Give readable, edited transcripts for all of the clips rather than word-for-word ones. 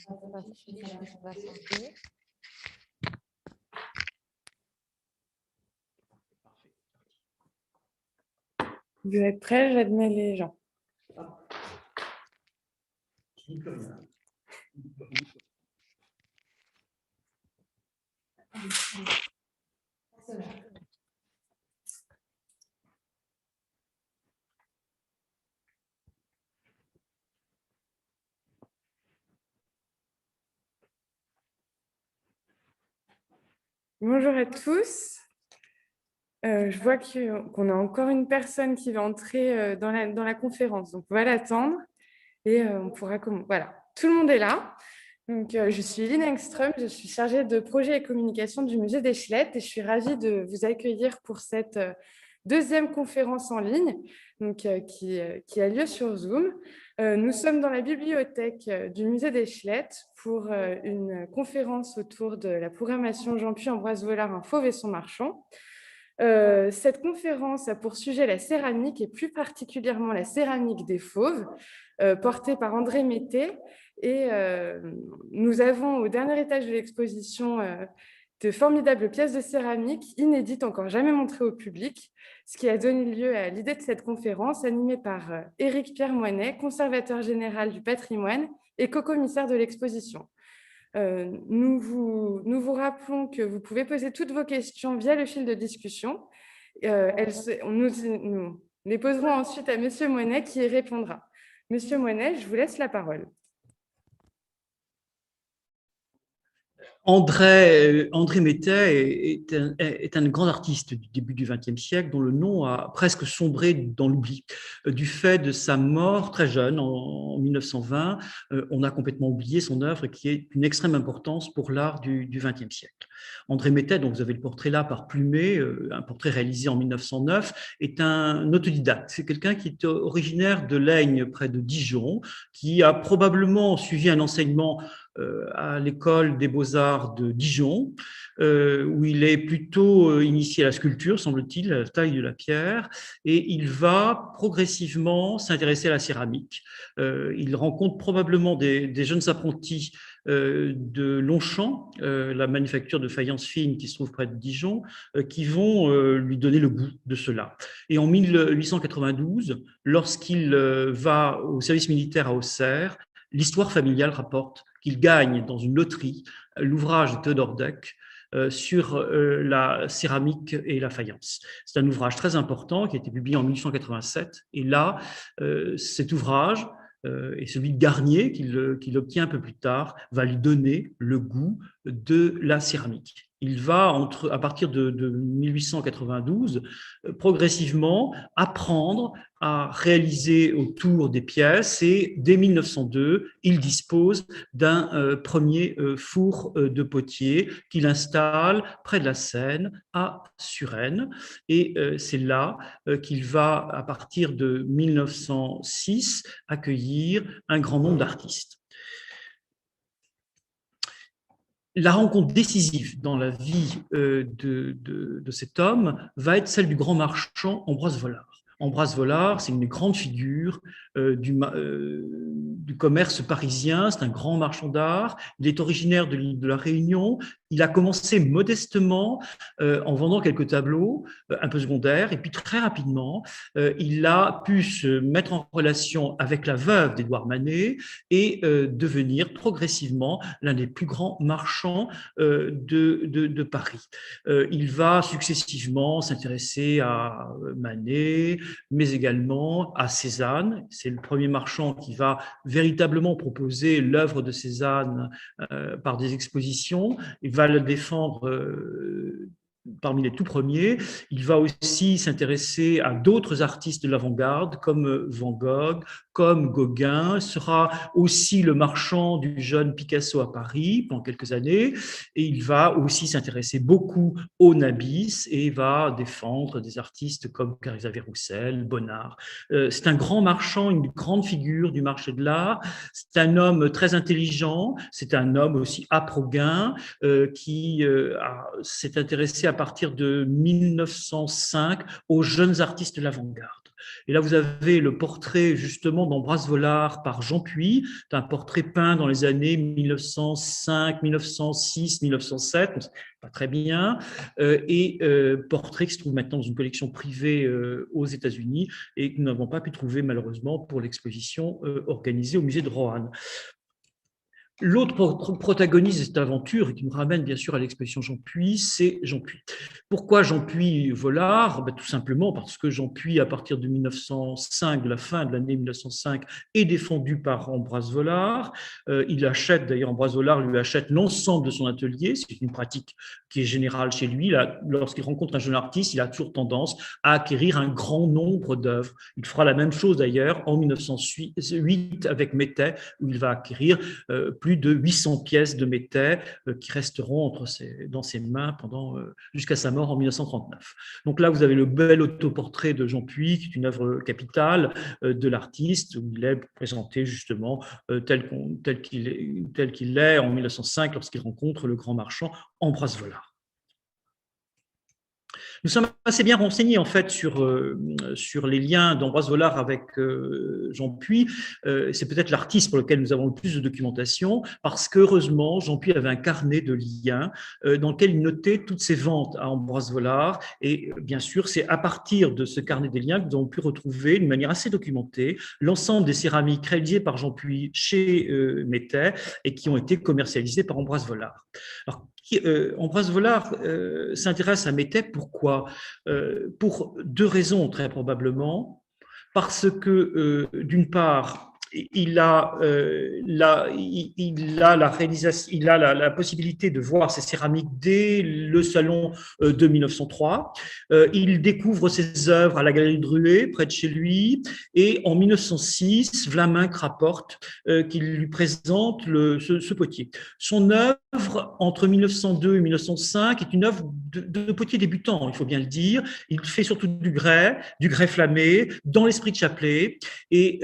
va s'enlever. Vous êtes prêts? J'admets les gens. Bonjour à tous. Je vois qu'on a encore une personne qui va entrer dans la conférence. Donc, on va l'attendre et on pourra commencer. Voilà, tout le monde est là. Donc, je suis Lynn Engström, je suis chargée de projet et communication du musée d'Eschlet et je suis ravie de vous accueillir pour cette deuxième conférence en ligne qui a lieu sur Zoom. Nous sommes dans la bibliothèque du musée d'Eschlet pour une conférence autour de la programmation Jean-Puy Ambroise Vollard, un fauve et son marchand. Cette conférence a pour sujet la céramique et plus particulièrement la céramique des fauves, portée par André Mété. Et nous avons au dernier étage de l'exposition de formidables pièces de céramique inédites, encore jamais montrées au public, ce qui a donné lieu à l'idée de cette conférence animée par Éric Pierre Moinet, conservateur général du patrimoine et co-commissaire de l'exposition. Nous vous rappelons que vous pouvez poser toutes vos questions via le fil de discussion. Nous les poserons ensuite à Monsieur Moinet qui y répondra. Monsieur Moinet, je vous laisse la parole. André Métet est un grand artiste du début du XXe siècle dont le nom a presque sombré dans l'oubli. Du fait de sa mort très jeune, en 1920, on a complètement oublié son œuvre qui est d'une extrême importance pour l'art du XXe siècle. André Métet, dont vous avez le portrait là par Plumet, un portrait réalisé en 1909, est un autodidacte. C'est quelqu'un qui est originaire de Laigne, près de Dijon, qui a probablement suivi un enseignement à l'école des beaux-arts de Dijon, où il est plutôt initié à la sculpture, semble-t-il, à la taille de la pierre, et il va progressivement s'intéresser à la céramique. Il rencontre probablement des jeunes apprentis de Longchamp, la manufacture de faïence fine qui se trouve près de Dijon, qui vont lui donner le goût de cela. Et en 1892, lorsqu'il va au service militaire à Auxerre, l'histoire familiale rapporte qu'il gagne dans une loterie l'ouvrage de Théodore Deck sur la céramique et la faïence. C'est un ouvrage très important qui a été publié en 1887. Et là, cet ouvrage et celui de Garnier, qu'il obtient un peu plus tard, va lui donner le goût de la céramique. Il va, à partir de 1892, progressivement apprendre à réaliser autour des pièces et dès 1902, il dispose d'un premier four de potier qu'il installe près de la Seine à Suresnes et c'est là qu'il va, à partir de 1906, accueillir un grand nombre d'artistes. La rencontre décisive dans la vie de cet homme va être celle du grand marchand Ambroise Vollard. Ambroise Vollard, c'est une grande figure du commerce parisien, c'est un grand marchand d'art, il est originaire de l'île de la Réunion, il a commencé modestement en vendant quelques tableaux un peu secondaires, et puis très rapidement, il a pu se mettre en relation avec la veuve d'Édouard Manet et devenir progressivement l'un des plus grands marchands de Paris. Il va successivement s'intéresser à Manet, mais également à Cézanne. C'est le premier marchand qui va véritablement proposer l'œuvre de Cézanne par des expositions. Il va le défendre parmi les tout premiers. Il va aussi s'intéresser à d'autres artistes de l'avant-garde, comme Van Gogh, comme Gauguin, sera aussi le marchand du jeune Picasso à Paris pendant quelques années, et il va aussi s'intéresser beaucoup au Nabis et va défendre des artistes comme Xavier Roussel, Bonnard. C'est un grand marchand, une grande figure du marché de l'art, c'est un homme très intelligent, c'est un homme aussi âpre-gain qui s'est intéressé à partir de 1905 aux jeunes artistes de l'avant-garde. Et là, vous avez le portrait justement d'Ambroise Vollard par Jean Puy. C'est un portrait peint dans les années 1905, 1906, 1907, pas très bien, et portrait qui se trouve maintenant dans une collection privée aux États-Unis et que nous n'avons pas pu trouver malheureusement pour l'exposition organisée au musée de Roanne. L'autre protagoniste de cette aventure, et qui nous ramène bien sûr à l'exposition Jean Puy, c'est Jean Puy. Pourquoi Jean Puy Vollard? Tout simplement parce que Jean Puy, à partir de 1905, de la fin de l'année 1905, est défendu par Ambroise Vollard. Il achète, d'ailleurs, Ambroise Vollard lui achète l'ensemble de son atelier. C'est une pratique qui est générale chez lui. Lorsqu'il rencontre un jeune artiste, il a toujours tendance à acquérir un grand nombre d'œuvres. Il fera la même chose d'ailleurs en 1908 avec Métais, où il va acquérir plus de 800 pièces de Métais qui resteront dans ses mains jusqu'à sa mort en 1939. Donc là, vous avez le bel autoportrait de Jean Puy, qui est une œuvre capitale de l'artiste, où il est présenté justement tel qu'il est en 1905 lorsqu'il rencontre le grand marchand Ambroise Vollard. Nous sommes assez bien renseignés en fait sur les liens d'Ambroise Vollard avec Jean Puy. C'est peut-être l'artiste pour lequel nous avons le plus de documentation, parce qu'heureusement, Jean Puy avait un carnet de liens dans lequel il notait toutes ses ventes à Ambroise Vollard. Et bien sûr, c'est à partir de ce carnet des liens que nous avons pu retrouver d'une manière assez documentée l'ensemble des céramiques réalisées par Jean Puy chez Métais et qui ont été commercialisées par Ambroise Vollard. Alors, Ambroise Vollard s'intéresse à Métais. Pourquoi? Pour deux raisons, très probablement. Parce que, d'une part, il a la possibilité de voir ces céramiques dès le salon de 1903. Il découvre ses œuvres à la Galerie Druet, près de chez lui, et en 1906, Vlaminck rapporte qu'il lui présente ce potier. Son œuvre entre 1902 et 1905 est une œuvre de potier débutant, il faut bien le dire. Il fait surtout du grès flammé, dans l'esprit de Chapelet, et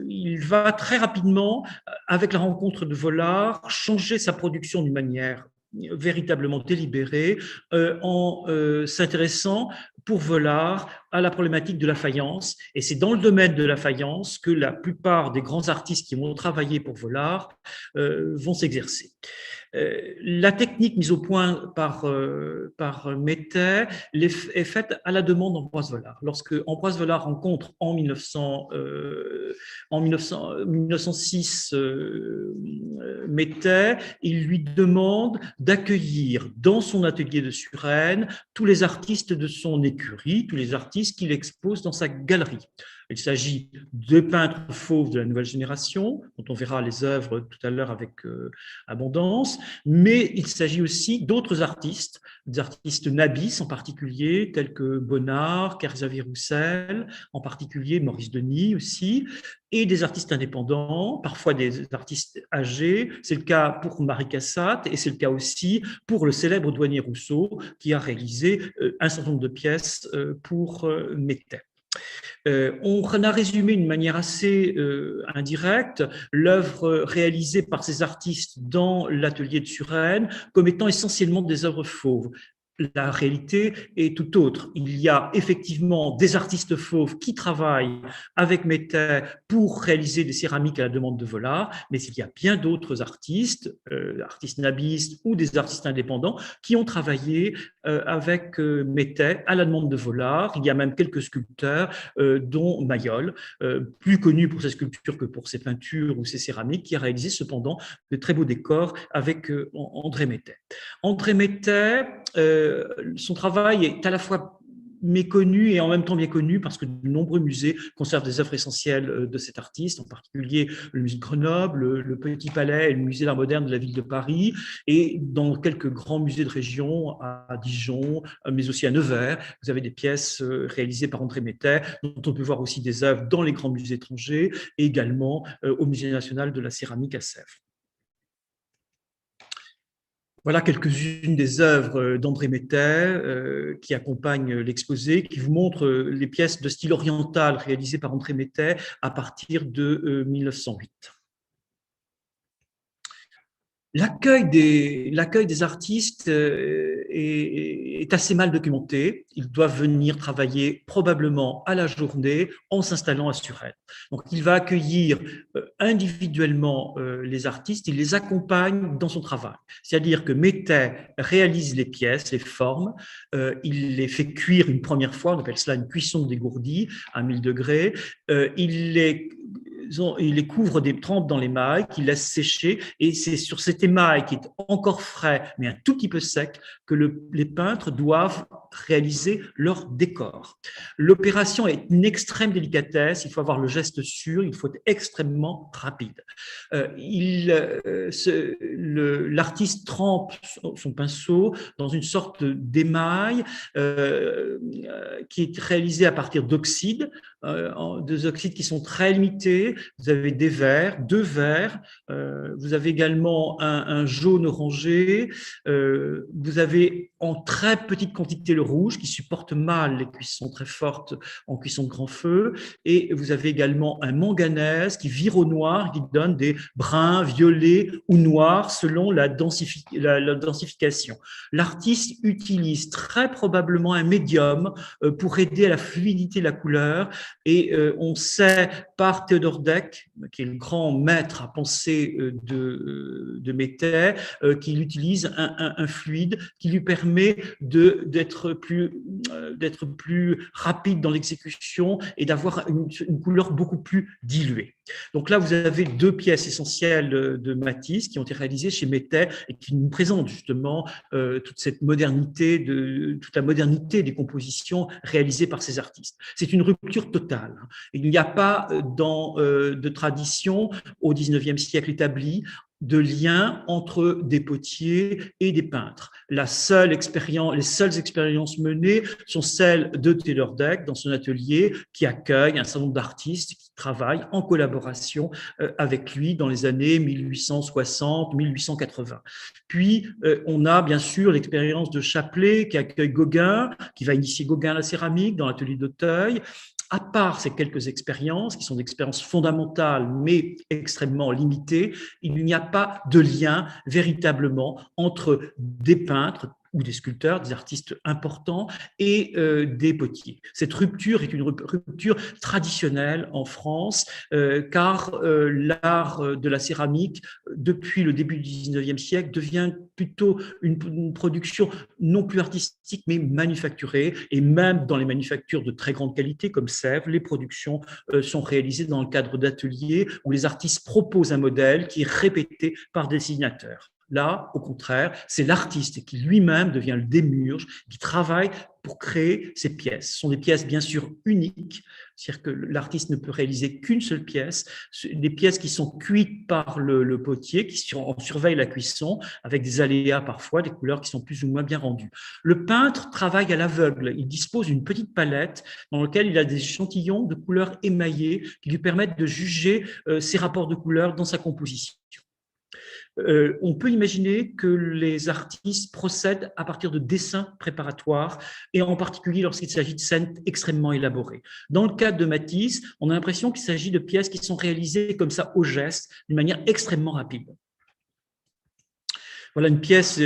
il va très rapidement, avec la rencontre de Vollard, changer sa production d'une manière véritablement délibérée en s'intéressant pour Vollard à la problématique de la faïence. Et c'est dans le domaine de la faïence que la plupart des grands artistes qui vont travailler pour Vollard vont s'exercer. La technique mise au point par Métais est faite à la demande d'Ambroise Vollard. Lorsque Ambroise Vollard rencontre en 1906 Métais, il lui demande d'accueillir dans son atelier de Suresnes tous les artistes de son écurie, tous les artistes qu'il expose dans sa galerie. Il s'agit de peintres fauves de la nouvelle génération, dont on verra les œuvres tout à l'heure avec abondance, mais il s'agit aussi d'autres artistes, des artistes nabis en particulier, tels que Bonnard, Xavier-Roussel, en particulier Maurice Denis aussi, et des artistes indépendants, parfois des artistes âgés. C'est le cas pour Marie Cassatt et c'est le cas aussi pour le célèbre douanier Rousseau qui a réalisé un certain nombre de pièces pour Métais. On a résumé d'une manière assez indirecte l'œuvre réalisée par ces artistes dans l'atelier de Suresnes comme étant essentiellement des œuvres fauves. La réalité est tout autre. Il y a effectivement des artistes fauves qui travaillent avec Métais pour réaliser des céramiques à la demande de Vollard, mais il y a bien d'autres artistes, artistes nabistes ou des artistes indépendants qui ont travaillé avec Métais à la demande de Vollard. Il y a même quelques sculpteurs, dont Mayol, plus connu pour ses sculptures que pour ses peintures ou ses céramiques, qui a réalisé cependant de très beaux décors avec André Métais. André Métais, son travail est à la fois méconnu et en même temps bien connu parce que de nombreux musées conservent des œuvres essentielles de cet artiste, en particulier le musée de Grenoble, le Petit Palais et le musée d'art moderne de la ville de Paris, et dans quelques grands musées de région à Dijon, mais aussi à Nevers. Vous avez des pièces réalisées par André Métais, dont on peut voir aussi des œuvres dans les grands musées étrangers et également au Musée national de la céramique à Sèvres. Voilà quelques-unes des œuvres d'André Métais qui accompagnent l'exposé, qui vous montrent les pièces de style oriental réalisées par André Métais à partir de 1908. L'accueil des artistes est assez mal documenté. Ils doivent venir travailler probablement à la journée en s'installant à Suresnes. Donc, il va accueillir individuellement les artistes, il les accompagne dans son travail. C'est-à-dire que Métais réalise les pièces, les formes, il les fait cuire une première fois, on appelle cela une cuisson dégourdie à 1000 degrés, il les couvre des trempes dans l'émail, qu'il laisse sécher, et c'est sur cet émail qui est encore frais, mais un tout petit peu sec, que les peintres doivent réaliser leur décor. L'opération est une extrême délicatesse, il faut avoir le geste sûr, il faut être extrêmement rapide. L'artiste trempe son pinceau dans une sorte d'émail qui est réalisé à partir d'oxydes, des oxydes qui sont très limités. Vous avez des verts, deux verts, vous avez également un jaune orangé, vous avez en très petite quantité le rouge qui supporte mal les cuissons très fortes en cuisson de grand feu, et vous avez également un manganèse qui vire au noir, qui donne des bruns, violets ou noirs selon la densification. L'artiste utilise très probablement un médium pour aider à la fluidité de la couleur, et on sait par Théodore Deck, qui est le grand maître à penser de Métais, qu'il utilise un fluide qui lui permet d'être plus rapide dans l'exécution et d'avoir une couleur beaucoup plus diluée. Donc là, vous avez deux pièces essentielles de Matisse qui ont été réalisées chez Métais et qui nous présentent justement toute la modernité des compositions réalisées par ces artistes. C'est une rupture totale. Il n'y a pas de tradition au XIXe siècle établie de lien entre des potiers et des peintres. Les seules expériences menées sont celles de Taylor Deck dans son atelier, qui accueille un certain nombre d'artistes qui travaillent en collaboration avec lui dans les années 1860-1880. Puis, on a bien sûr l'expérience de Chapelet qui accueille Gauguin, qui va initier Gauguin à la céramique dans l'atelier d'Auteuil. À part ces quelques expériences, qui sont des expériences fondamentales, mais extrêmement limitées, il n'y a pas de lien véritablement entre des peintres ou des sculpteurs, des artistes importants, et des potiers. Cette rupture est une rupture traditionnelle en France, car l'art de la céramique, depuis le début du XIXe siècle, devient plutôt une production non plus artistique, mais manufacturée, et même dans les manufactures de très grande qualité, comme Sèvres, les productions sont réalisées dans le cadre d'ateliers où les artistes proposent un modèle qui est répété par des dessinateurs. Là, au contraire, c'est l'artiste qui lui-même devient le démiurge, qui travaille pour créer ces pièces. Ce sont des pièces bien sûr uniques, c'est-à-dire que l'artiste ne peut réaliser qu'une seule pièce, des pièces qui sont cuites par le potier, qui en surveille la cuisson, avec des aléas parfois, des couleurs qui sont plus ou moins bien rendues. Le peintre travaille à l'aveugle, il dispose d'une petite palette dans laquelle il a des échantillons de couleurs émaillées qui lui permettent de juger ses rapports de couleurs dans sa composition. On peut imaginer que les artistes procèdent à partir de dessins préparatoires, et en particulier lorsqu'il s'agit de scènes extrêmement élaborées. Dans le cas de Matisse, on a l'impression qu'il s'agit de pièces qui sont réalisées comme ça au geste, d'une manière extrêmement rapide. Voilà des pièces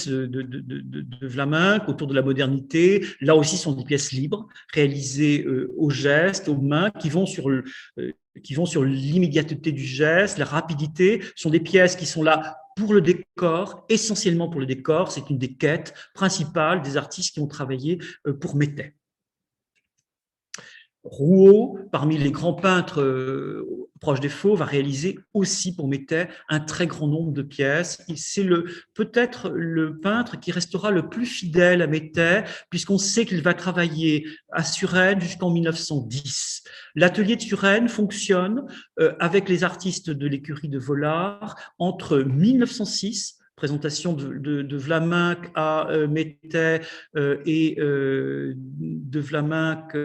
de Vlaminck autour de la modernité. Là aussi, ce sont des pièces libres, réalisées au geste, aux mains, qui vont sur l'immédiateté du geste, la rapidité. Ce sont des pièces qui sont là pour le décor, essentiellement pour le décor. C'est une des quêtes principales des artistes qui ont travaillé pour Métais. Rouault, parmi les grands peintres proches des Faux, va réaliser aussi pour Métais un très grand nombre de pièces. C'est peut-être le peintre qui restera le plus fidèle à Métais, puisqu'on sait qu'il va travailler à Suresnes jusqu'en 1910. L'atelier de Suresnes fonctionne avec les artistes de l'écurie de Vollard entre 1906, présentation de Vlaminck à Métais et de Vlaminck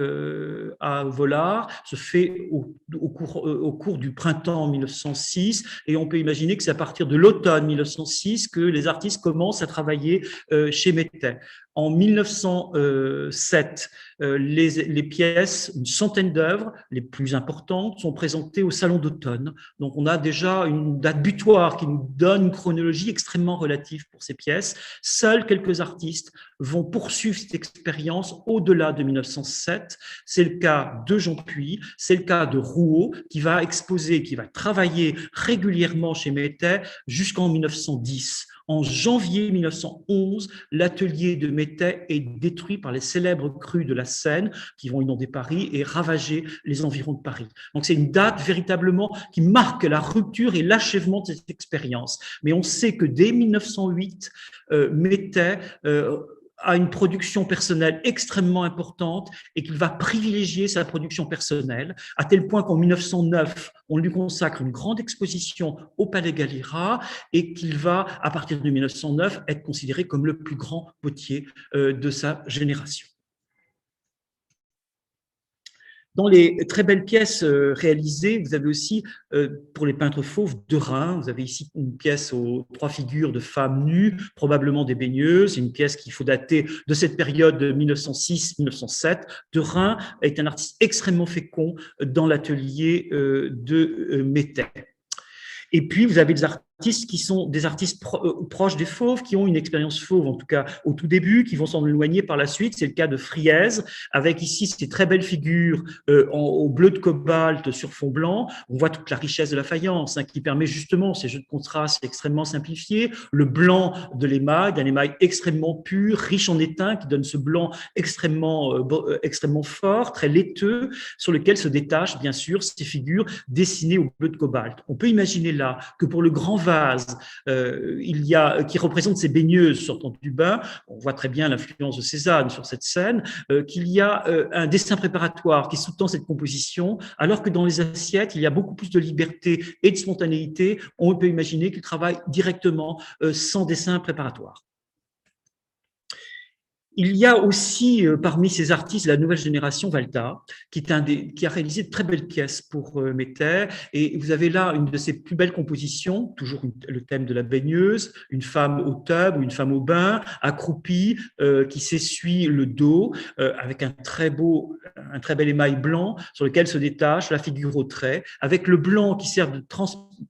à Vollard se fait au cours du printemps 1906, et on peut imaginer que c'est à partir de l'automne 1906 que les artistes commencent à travailler chez Métais. En 1907, les pièces, une centaine d'œuvres, les plus importantes, sont présentées au Salon d'automne. Donc, on a déjà une date butoir qui nous donne une chronologie extrêmement relative pour ces pièces. Seuls quelques artistes vont poursuivre cette expérience au-delà de 1907. C'est le cas de Jean Puy, c'est le cas de Rouault, qui va exposer, qui va travailler régulièrement chez Métais jusqu'en 1910. En janvier 1911, l'atelier de Métais est détruit par les célèbres crues de la Seine qui vont inonder Paris et ravager les environs de Paris. Donc c'est une date véritablement qui marque la rupture et l'achèvement de cette expérience. Mais on sait que dès 1908, Métais a une production personnelle extrêmement importante et qu'il va privilégier sa production personnelle, à tel point qu'en 1909, on lui consacre une grande exposition au Palais Galliera et qu'il va, à partir de 1909, être considéré comme le plus grand potier de sa génération. Dans les très belles pièces réalisées, vous avez aussi, pour les peintres fauves, Derain. Vous avez ici une pièce aux 3 figures de femmes nues, probablement des baigneuses. C'est une pièce qu'il faut dater de cette période de 1906-1907. Derain est un artiste extrêmement fécond dans l'atelier de Métais. Et puis, vous avez des artistes qui sont des artistes proches des fauves, qui ont une expérience fauve, en tout cas au tout début, qui vont s'en éloigner par la suite. C'est le cas de Friese, avec ici ces très belles figures au bleu de cobalt sur fond blanc. On voit toute la richesse de la faïence, qui permet justement ces jeux de contraste extrêmement simplifiés. Le blanc de l'émail, d'un émail extrêmement pur, riche en étain, qui donne ce blanc extrêmement fort, très laiteux, sur lequel se détachent bien sûr ces figures dessinées au bleu de cobalt. On peut imaginer là que pour le grand vase qui représente ces baigneuses sortant du bain, on voit très bien l'influence de Cézanne sur cette scène, qu'il y a un dessin préparatoire qui sous-tend cette composition, alors que dans les assiettes, il y a beaucoup plus de liberté et de spontanéité. On peut imaginer qu'il travaille directement sans dessin préparatoire. Il y a aussi parmi ces artistes la nouvelle génération, Walta, qui a réalisé de très belles pièces pour Métais. Et vous avez là une de ses plus belles compositions, toujours le thème de la baigneuse, une femme au tub ou une femme au bain, accroupie, qui s'essuie le dos, avec un très bel émail blanc sur lequel se détache la figure au trait, avec le blanc qui sert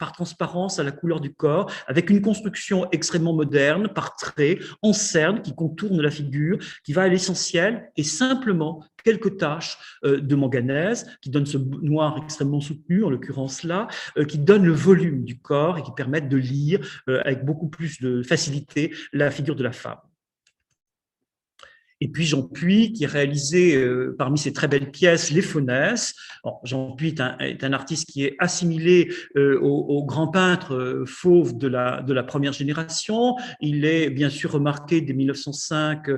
par transparence à la couleur du corps, avec une construction extrêmement moderne, par traits, en cerne, qui contourne la figure, qui va à l'essentiel et simplement quelques taches de manganèse qui donnent ce noir extrêmement soutenu, en l'occurrence là, qui donnent le volume du corps et qui permettent de lire avec beaucoup plus de facilité la figure de la femme. Et puis Jean Puy, qui a réalisé parmi ses très belles pièces les Faunesses. Jean Puy est un artiste qui est assimilé au grand peintre fauve de la première génération. Il est bien sûr remarqué dès 1905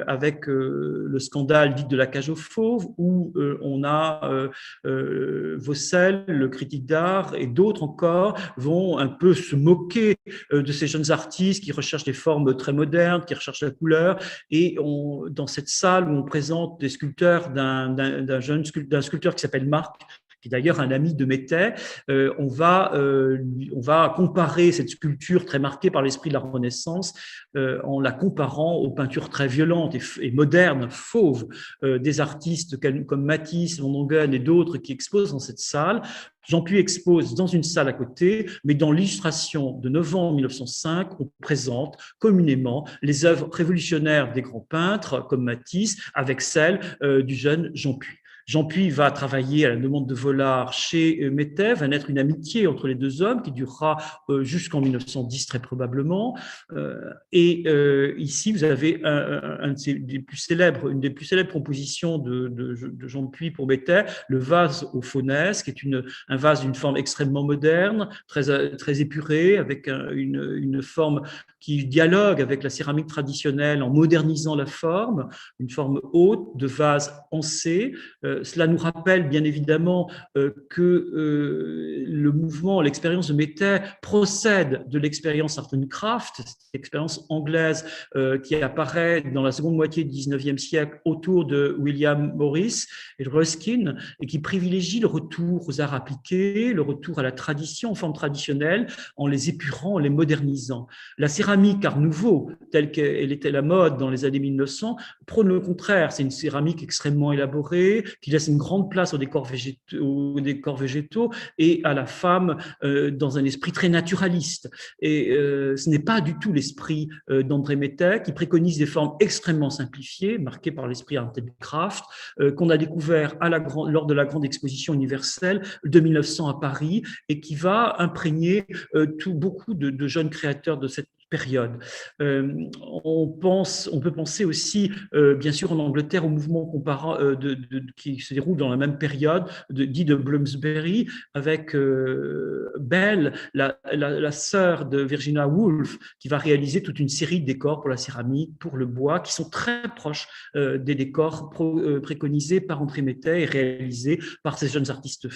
avec le scandale dit de la cage aux fauves, où on a Vaucel, le critique d'art, et d'autres encore vont un peu se moquer de ces jeunes artistes qui recherchent des formes très modernes, qui recherchent la couleur, et dans cette salle où on présente des sculpteurs d'un sculpteur qui s'appelle Marc, qui est d'ailleurs un ami de Métais, on va comparer cette sculpture très marquée par l'esprit de la Renaissance en la comparant aux peintures très violentes et modernes, fauves, des artistes comme Matisse, Van Dongen et d'autres qui exposent dans cette salle. Jean Puy expose dans une salle à côté, mais dans l'illustration de novembre 1905, on présente communément les œuvres révolutionnaires des grands peintres comme Matisse avec celles du jeune Jean Puy. Jean Puy va travailler à la demande de Vollard chez Métais, va naître une amitié entre les deux hommes qui durera jusqu'en 1910 très probablement. Ici, vous avez une des plus célèbres compositions de Jean Puy pour Métais, le vase aux Faunesses, qui est un vase d'une forme extrêmement moderne, très épurée, avec une forme qui dialogue avec la céramique traditionnelle en modernisant la forme, une forme haute de vase ancé, Cela nous rappelle bien évidemment que le mouvement, l'expérience de Métais procède de l'expérience Art and Craft, cette expérience anglaise qui apparaît dans la seconde moitié du 19e siècle autour de William Morris et Ruskin, et qui privilégie le retour aux arts appliqués, le retour à la tradition en forme traditionnelle, en les épurant, en les modernisant. La céramique Art Nouveau, telle qu'elle était la mode dans les années 1900, prône le contraire. C'est une céramique extrêmement élaborée, qui laisse une grande place aux décors végétaux et à la femme dans un esprit très naturaliste. Et ce n'est pas du tout l'esprit d'André Métais, qui préconise des formes extrêmement simplifiées, marquées par l'esprit art and craft, qu'on a découvert lors de la grande exposition universelle de 1900 à Paris, et qui va imprégner beaucoup de jeunes créateurs de cette période. On peut penser aussi, bien sûr, en Angleterre, au mouvement qui se déroule dans la même période, dit de Bloomsbury, avec Belle, la sœur de Virginia Woolf, qui va réaliser toute une série de décors pour la céramique, pour le bois, qui sont très proches des décors préconisés par André Métais et réalisés par ces jeunes artistes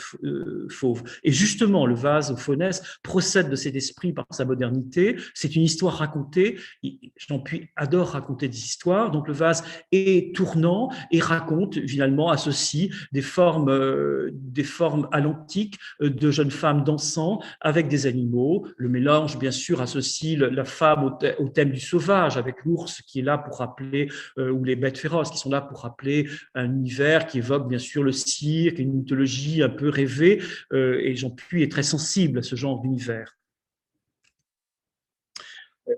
fauves. Et justement, le vase Faunès procède de cet esprit par sa modernité. C'est une histoire racontée. Jean-Puy adore raconter des histoires. Donc, le vase est tournant et raconte, finalement, associe des formes à l'antique de jeunes femmes dansant avec des animaux. Le mélange, bien sûr, associe la femme au thème du sauvage, avec l'ours qui est là pour rappeler, ou les bêtes féroces qui sont là pour rappeler un univers qui évoque, bien sûr, le cirque, une mythologie un peu rêvée. Et Jean-Puy est très sensible à ce genre d'univers.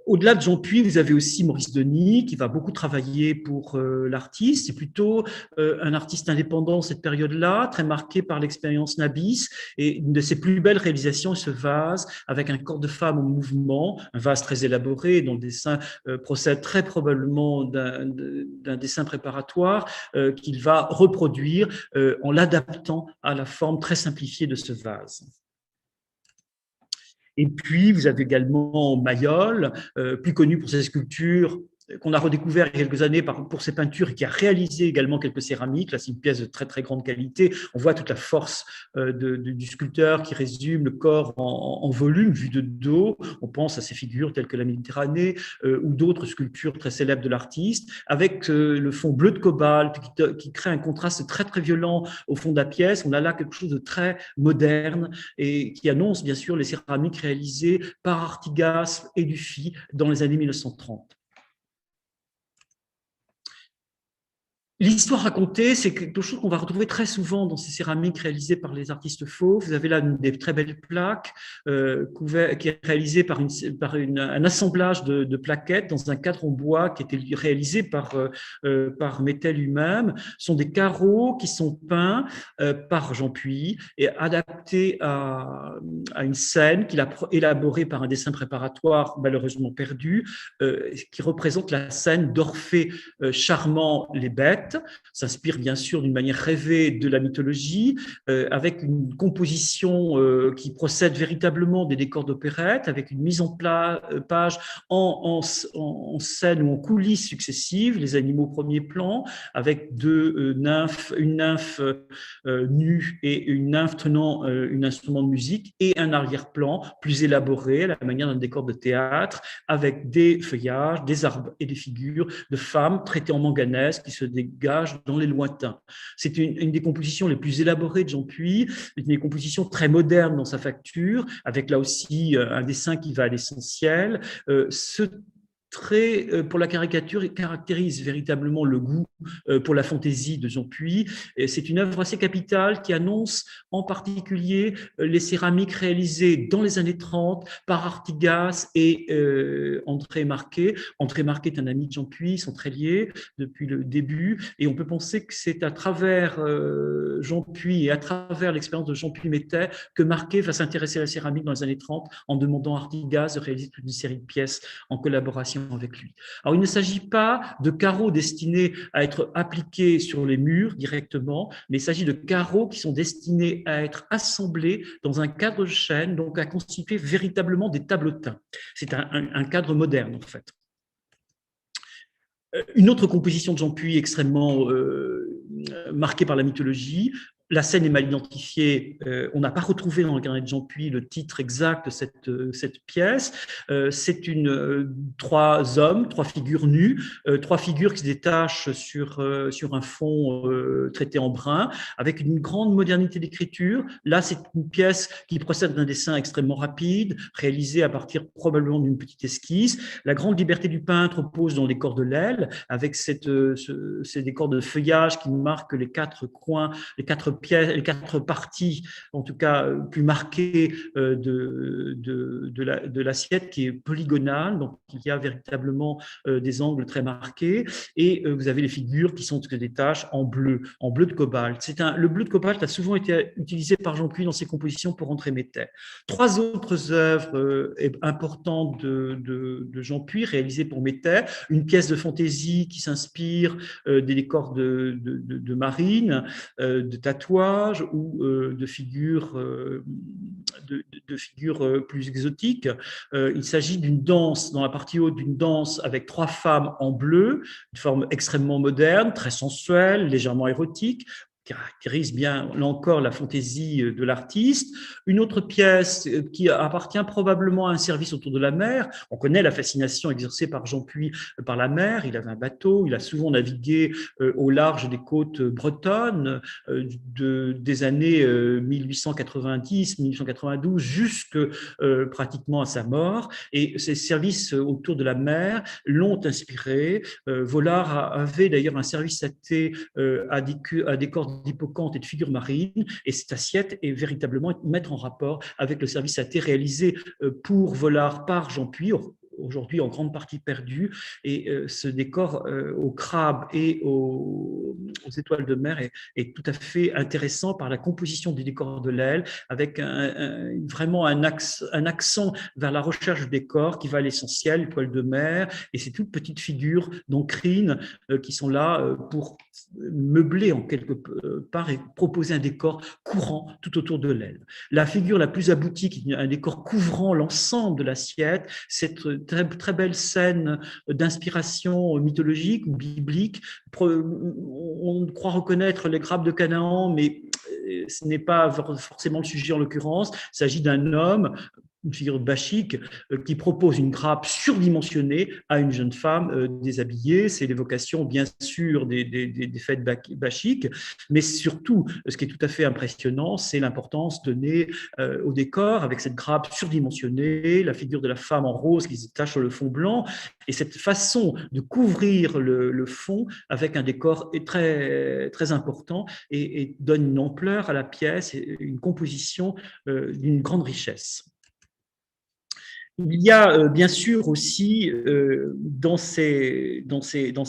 Au-delà de Jean-Puy, vous avez aussi Maurice Denis, qui va beaucoup travailler pour l'artiste. C'est plutôt un artiste indépendant cette période-là, très marqué par l'expérience Nabis. Et une de ses plus belles réalisations est ce vase avec un corps de femme en mouvement, un vase très élaboré dont le dessin procède très probablement d'un dessin préparatoire qu'il va reproduire en l'adaptant à la forme très simplifiée de ce vase. Et puis, vous avez également Mayol, plus connu pour ses sculptures, qu'on a redécouvert il y a quelques années pour ses peintures et qui a réalisé également quelques céramiques. Là, c'est une pièce de très, très grande qualité. On voit toute la force du sculpteur qui résume le corps en volume, vu de dos. On pense à ces figures telles que la Méditerranée ou d'autres sculptures très célèbres de l'artiste, avec le fond bleu de cobalt qui crée un contraste très, très violent au fond de la pièce. On a là quelque chose de très moderne et qui annonce, bien sûr, les céramiques réalisées par Artigas et Dufy dans les années 1930. L'histoire racontée, c'est quelque chose qu'on va retrouver très souvent dans ces céramiques réalisées par les artistes fauves. Vous avez là des très belles plaques qui est réalisée par un assemblage de plaquettes dans un cadre en bois qui était réalisé par Métais lui-même. Ce sont des carreaux qui sont peints par Jean-Puy et adaptés à une scène qu'il a élaborée par un dessin préparatoire malheureusement perdu, qui représente la scène d'Orphée charmant les bêtes. S'inspire bien sûr d'une manière rêvée de la mythologie, avec une composition qui procède véritablement des décors d'opérette, avec une mise en page en scène ou en coulisses successives, les animaux au premier plan, avec deux nymphes, une nymphe nue et une nymphe tenant un instrument de musique, et un arrière-plan plus élaboré à la manière d'un décor de théâtre, avec des feuillages, des arbres et des figures de femmes traitées en manganèse qui se dégagent dans les lointains. C'est une des compositions les plus élaborées de Jean-Puy, une des compositions très modernes dans sa facture, avec là aussi un dessin qui va à l'essentiel. Ce trait pour la caricature caractérise véritablement le goût pour la fantaisie de Jean-Puy. C'est une œuvre assez capitale qui annonce en particulier les céramiques réalisées dans les années 30 par Artigas et André Marquet. André Marquet est un ami de Jean-Puy, ils sont très liés depuis le début, et on peut penser que c'est à travers Jean-Puy et à travers l'expérience de Jean-Puy Métais que Marquet va s'intéresser à la céramique dans les années 30 en demandant à Artigas de réaliser toute une série de pièces en collaboration avec lui. Alors, il ne s'agit pas de carreaux destinés à être appliqués sur les murs directement, mais il s'agit de carreaux qui sont destinés à être assemblés dans un cadre de chaîne, donc à constituer véritablement des tableautins. C'est un cadre moderne, en fait. Une autre composition de Jean Puy extrêmement marquée par la mythologie. La scène est mal identifiée. On n'a pas retrouvé dans le carnet de Jean Puy le titre exact de cette pièce. C'est trois hommes, trois figures nues, trois figures qui se détachent sur un fond traité en brun, avec une grande modernité d'écriture. Là, c'est une pièce qui procède d'un dessin extrêmement rapide, réalisé à partir probablement d'une petite esquisse. La grande liberté du peintre repose dans les décors de l'aile, avec ces décors de feuillage qui marquent les quatre coins, les quatre pièces, les quatre parties, en tout cas plus marquées de l'assiette, qui est polygonale. Donc, il y a véritablement des angles très marqués. Et vous avez les figures qui sont des taches en bleu de cobalt. Le bleu de cobalt a souvent été utilisé par Jean Puy dans ses compositions pour entrer Métais. Trois autres œuvres importantes de Jean Puy réalisées pour Métais: une pièce de fantaisie qui s'inspire des décors de marine, de tatouages ou de figures plus exotiques. Il s'agit d'une danse, dans la partie haute, d'une danse avec trois femmes en bleu, une forme extrêmement moderne, très sensuelle, légèrement érotique, caractérise bien, là encore, la fantaisie de l'artiste. Une autre pièce qui appartient probablement à un service autour de la mer. On connaît la fascination exercée par Jean Puy par la mer. Il avait un bateau, il a souvent navigué au large des côtes bretonnes des années 1890-1892 jusque pratiquement à sa mort. Et ces services autour de la mer l'ont inspiré. Vollard avait d'ailleurs un service atté à des corps d'hippocampe et de figures marines, et cette assiette est véritablement mettre en rapport avec le service atté réalisé pour Vollard par Jean Puy, aujourd'hui en grande partie perdu, et ce décor aux crabes et aux étoiles de mer est tout à fait intéressant par la composition des décors de l'aile, avec vraiment un accent vers la recherche du décor qui va à l'essentiel, étoiles de mer, et ces toutes petites figures d'encrine qui sont là pour meubler en quelque part et proposer un décor courant tout autour de l'aile. La figure la plus aboutie, qui est un décor couvrant l'ensemble de l'assiette, c'est très, très belle scène d'inspiration mythologique ou biblique. On croit reconnaître les grappes de Canaan, mais ce n'est pas forcément le sujet en l'occurrence. Il s'agit d'un homme, une figure bachique, qui propose une grappe surdimensionnée à une jeune femme déshabillée. C'est l'évocation, bien sûr, des fêtes bachiques, mais surtout, ce qui est tout à fait impressionnant, c'est l'importance donnée au décor, avec cette grappe surdimensionnée, la figure de la femme en rose qui se détache sur le fond blanc, et cette façon de couvrir le fond avec un décor très, très important et donne une ampleur à la pièce et une composition d'une grande richesse. Il y a bien sûr aussi dans ces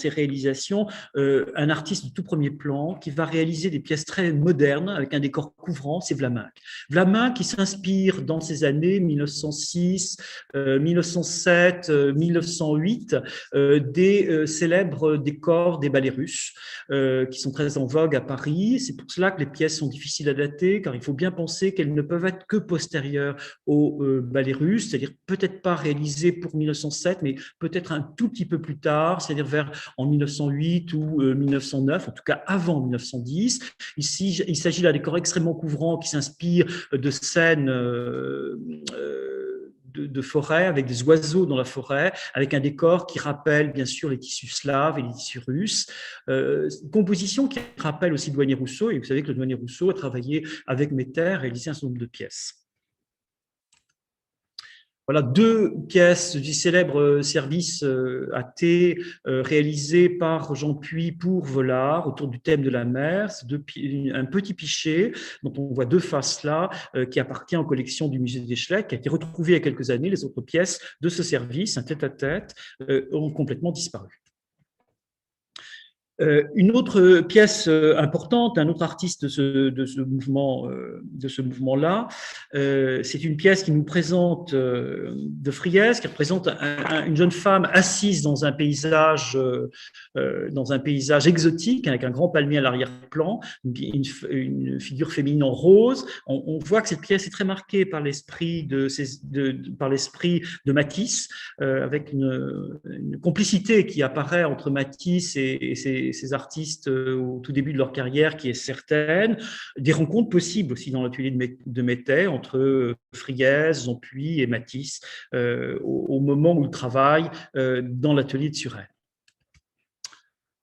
réalisations un artiste de tout premier plan qui va réaliser des pièces très modernes avec un décor couvrant, c'est Vlaminck. Vlaminck qui s'inspire dans ces années 1906, 1907, 1908 des célèbres décors des ballets russes qui sont très en vogue à Paris. C'est pour cela que les pièces sont difficiles à dater, car il faut bien penser qu'elles ne peuvent être que postérieures aux ballets russes, c'est-à-dire peut-être pas réalisé pour 1907, mais peut-être un tout petit peu plus tard, c'est-à-dire en 1908 ou 1909, en tout cas avant 1910. Ici, il s'agit d'un décor extrêmement couvrant qui s'inspire de scènes de forêt, avec des oiseaux dans la forêt, avec un décor qui rappelle bien sûr les tissus slaves et les tissus russes. Composition qui rappelle aussi Douanier Rousseau, et vous savez que le Douanier Rousseau a travaillé avec Méter, réalisé un certain nombre de pièces. Voilà deux pièces du célèbre service atté réalisé par Jean Puy pour Vollard autour du thème de la mer. C'est un petit pichet dont on voit deux faces là qui appartient aux collections du musée d'Eschlecq, qui a été retrouvé il y a quelques années. Les autres pièces de ce service, un tête-à-tête, ont complètement disparu. Une autre pièce importante, un autre artiste de ce mouvement-là, c'est une pièce qui nous présente de Friese, qui représente une jeune femme assise dans un paysage exotique avec un grand palmier à l'arrière-plan, une figure féminine en rose. On voit que cette pièce est très marquée par l'esprit par l'esprit de Matisse, avec une complicité qui apparaît entre Matisse et ces artistes au tout début de leur carrière qui est certaine, des rencontres possibles aussi dans l'atelier de Métais entre Friese, Zampuis et Matisse au moment où ils travaillent dans l'atelier de Suresnes.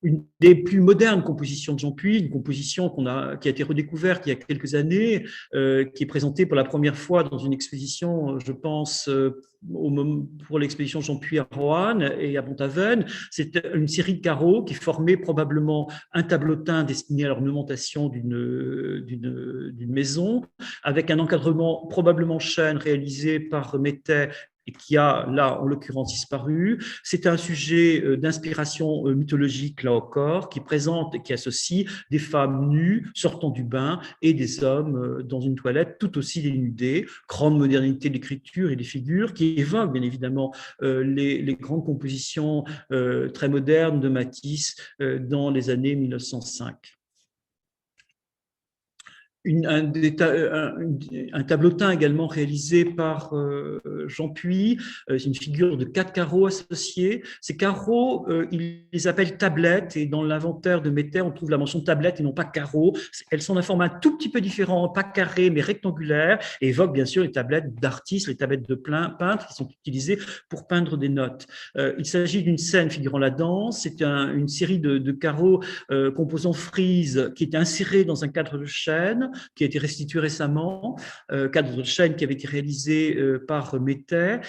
Une des plus modernes compositions de Jean Puy, une composition qui a été redécouverte il y a quelques années, qui est présentée pour la première fois dans une exposition, je pense, pour l'exposition Jean Puy à Roanne et à Pont-Aven. C'est une série de carreaux qui formaient probablement un tableautin destiné à l'ornementation d'une maison, avec un encadrement probablement chêne réalisé par Métais et qui a là, en l'occurrence, disparu. C'est un sujet d'inspiration mythologique, là encore, qui présente, qui associe des femmes nues sortant du bain et des hommes dans une toilette tout aussi dénudés. Grande modernité de l'écriture et des figures qui évoquent, bien évidemment, les grandes compositions très modernes de Matisse dans les années 1905. Un tableautin également réalisé par Jean Puy, c'est une figure de 4 carreaux associés. Ces carreaux, il les appelle tablettes, et dans l'inventaire de Métais, on trouve la mention tablette et non pas carreaux. Elles sont d'un format un tout petit peu différent, pas carré, mais rectangulaire, et évoquent bien sûr les tablettes d'artistes, les tablettes de peintres qui sont utilisées pour peindre des notes. Il s'agit d'une scène figurant la danse. C'est une série de carreaux composant frise qui est insérée dans un cadre de chêne, qui a été restitué récemment, cadre de chêne qui avait été réalisé par Métais,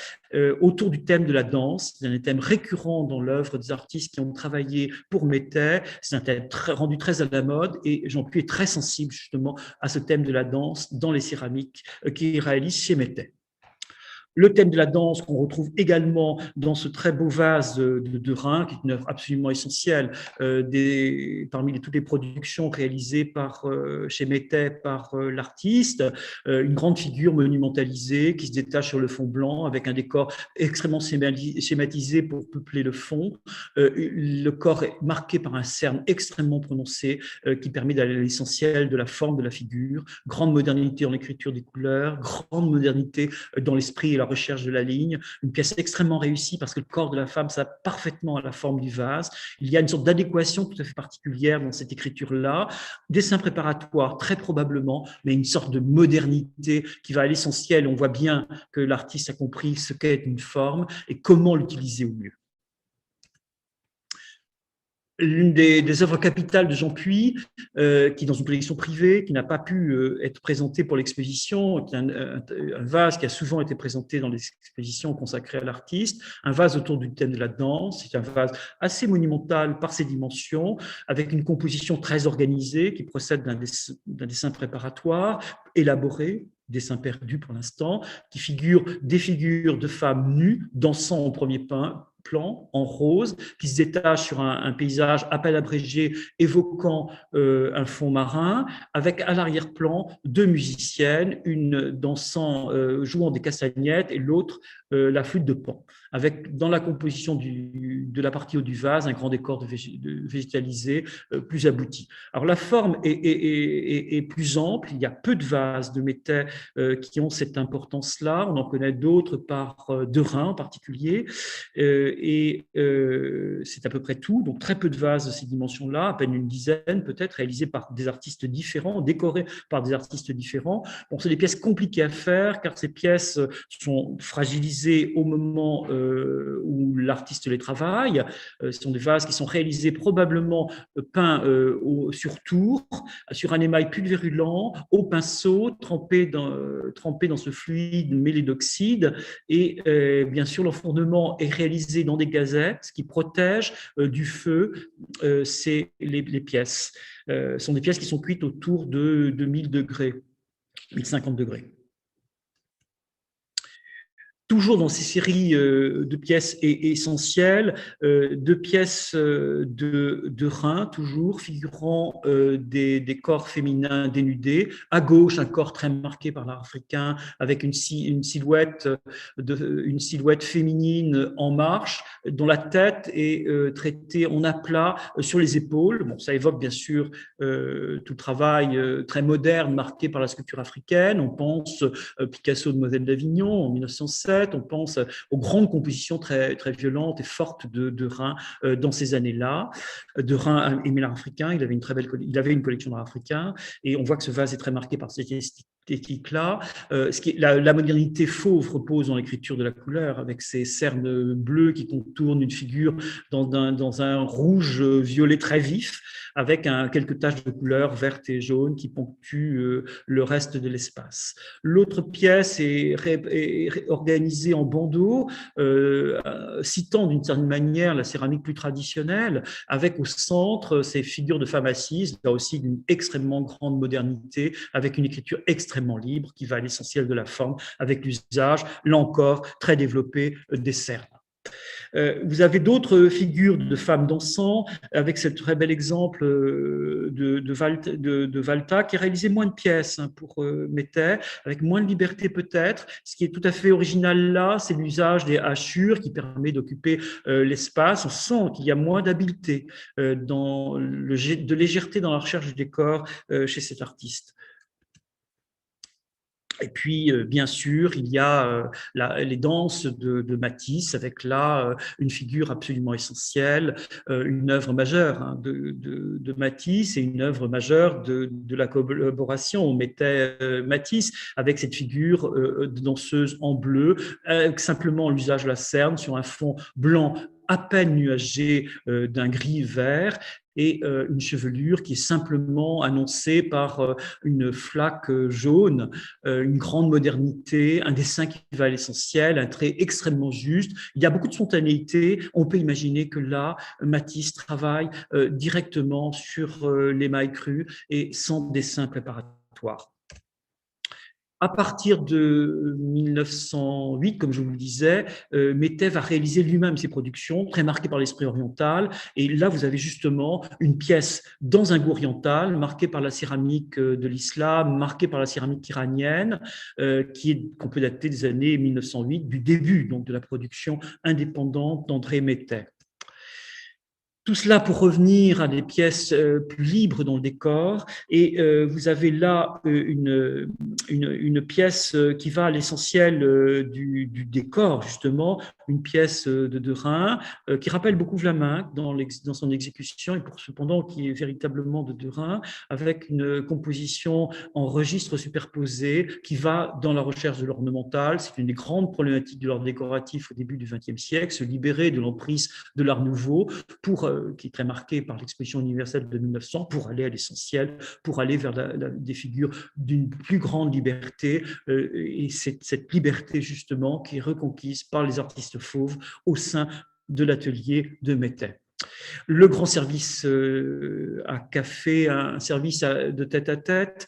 autour du thème de la danse. C'est un thème récurrent dans l'œuvre des artistes qui ont travaillé pour Métais. C'est un thème rendu très à la mode, et Jean Puy est très sensible justement à ce thème de la danse dans les céramiques qu'il réalise chez Métais. Le thème de la danse qu'on retrouve également dans ce très beau vase de Rhin, qui est une œuvre absolument essentielle parmi toutes les productions réalisées chez Métais par l'artiste. Une grande figure monumentalisée qui se détache sur le fond blanc avec un décor extrêmement schématisé pour peupler le fond. Le corps est marqué par un cerne extrêmement prononcé qui permet d'aller à l'essentiel de la forme de la figure. Grande modernité dans l'écriture des couleurs, grande modernité dans l'esprit et la recherche de la ligne, une pièce extrêmement réussie parce que le corps de la femme s'adapte parfaitement à la forme du vase. Il y a une sorte d'adéquation tout à fait particulière dans cette écriture-là, dessin préparatoire très probablement, mais une sorte de modernité qui va à l'essentiel. On voit bien que l'artiste a compris ce qu'est une forme et comment l'utiliser au mieux. L'une des œuvres capitales de Jean Puy, qui est dans une collection privée, qui n'a pas pu être présentée pour l'exposition, qui est un vase qui a souvent été présenté dans les expositions consacrées à l'artiste, un vase autour du thème de la danse. C'est un vase assez monumental par ses dimensions, avec une composition très organisée qui procède d'un dessin préparatoire, élaboré, dessin perdu pour l'instant, qui figure des figures de femmes nues dansant au premier plan en rose, qui se détache sur un paysage à peine abrégé évoquant un fond marin, avec à l'arrière-plan 2 musiciennes, une dansant, jouant des castagnettes et l'autre la flûte de Pan, avec dans la composition de la partie haut du vase un grand décor végétalisé plus abouti. Alors la forme est plus ample, il y a peu de vases de Métais qui ont cette importance-là, on en connaît d'autres par de Rhin en particulier, et c'est à peu près tout, donc très peu de vases de ces dimensions-là, à peine une dizaine peut-être, réalisés par des artistes différents, décorés par des artistes différents. Bon, c'est des pièces compliquées à faire, car ces pièces sont fragilisées au moment où l'artiste les travaille. Ce sont des vases qui sont réalisés probablement peints sur tour, sur un émail pulvérulent, au pinceau, trempé dans ce fluide mêlé d'oxyde, et bien sûr l'enfournement est réalisé dans des gazettes qui protègent du feu les pièces. Ce sont des pièces qui sont cuites autour de 1000 degrés, 1050 degrés. toujours dans ces séries de pièces essentielles, deux pièces de Rhin, toujours figurant des corps féminins dénudés. À gauche, un corps très marqué par l'art africain, avec une silhouette féminine en marche, dont la tête est traitée en aplat sur les épaules. Bon, ça évoque bien sûr tout le travail très moderne marqué par la sculpture africaine. On pense Picasso de Moselle d'Avignon en 1907. On pense aux grandes compositions très, très violentes et fortes de Rhin dans ces années-là. De Rhin aimait l'art africain, il avait une collection d'art africain, et on voit que ce vase est très marqué par cette esthétique-là. La modernité fauve repose dans l'écriture de la couleur, avec ces cernes bleues qui contournent une figure dans un rouge violet très vif, avec quelques taches de couleur verte et jaune qui ponctuent le reste de l'espace. L'autre pièce est organisée en bandeaux, citant d'une certaine manière la céramique plus traditionnelle, avec au centre ces figures de femmes assises, là aussi d'une extrêmement grande modernité, avec une écriture extrêmement libre qui va à l'essentiel de la forme, avec l'usage, là encore, très développé des cernes. Vous avez d'autres figures de femmes dansant, avec ce très bel exemple de Valta, qui réalisait moins de pièces pour Métais, avec moins de liberté peut-être. Ce qui est tout à fait original là, c'est l'usage des hachures qui permet d'occuper l'espace. On sent qu'il y a moins d'habileté, de légèreté dans la recherche du décor chez cet artiste. Et puis, bien sûr, il y a les danses de Matisse, avec là une figure absolument essentielle, une œuvre majeure de Matisse et une œuvre majeure de la collaboration. On mettait Matisse avec cette figure de danseuse en bleu, simplement l'usage de la cerne sur un fond blanc à peine nuagé d'un gris vert, et une chevelure qui est simplement annoncée par une flaque jaune, une grande modernité, un dessin qui va à l'essentiel, un trait extrêmement juste. Il y a beaucoup de spontanéité. On peut imaginer que là, Matisse travaille directement sur l'émail cru et sans dessin préparatoire. À partir de 1908, comme je vous le disais, Métais va réaliser lui-même ses productions, très marquées par l'esprit oriental. Et là, vous avez justement une pièce dans un goût oriental, marquée par la céramique de l'islam, marquée par la céramique iranienne, qu'on peut dater des années 1908, du début donc, de la production indépendante d'André Métais. Tout cela pour revenir à des pièces plus libres dans le décor. Et vous avez là une pièce qui va à l'essentiel du décor, justement, une pièce de Rhin qui rappelle beaucoup Vlaminck dans son exécution, et cependant qui est véritablement de Rhin, avec une composition en registres superposés qui va dans la recherche de l'ornemental. C'est une des grandes problématiques de l'art décoratif au début du XXe siècle, se libérer de l'emprise de l'art nouveau qui est très marqué par l'exposition universelle de 1900, pour aller à l'essentiel, pour aller vers des figures d'une plus grande liberté, et cette liberté justement qui est reconquise par les artistes fauves au sein de l'atelier de Métais. Le grand service à café, un service de tête-à-tête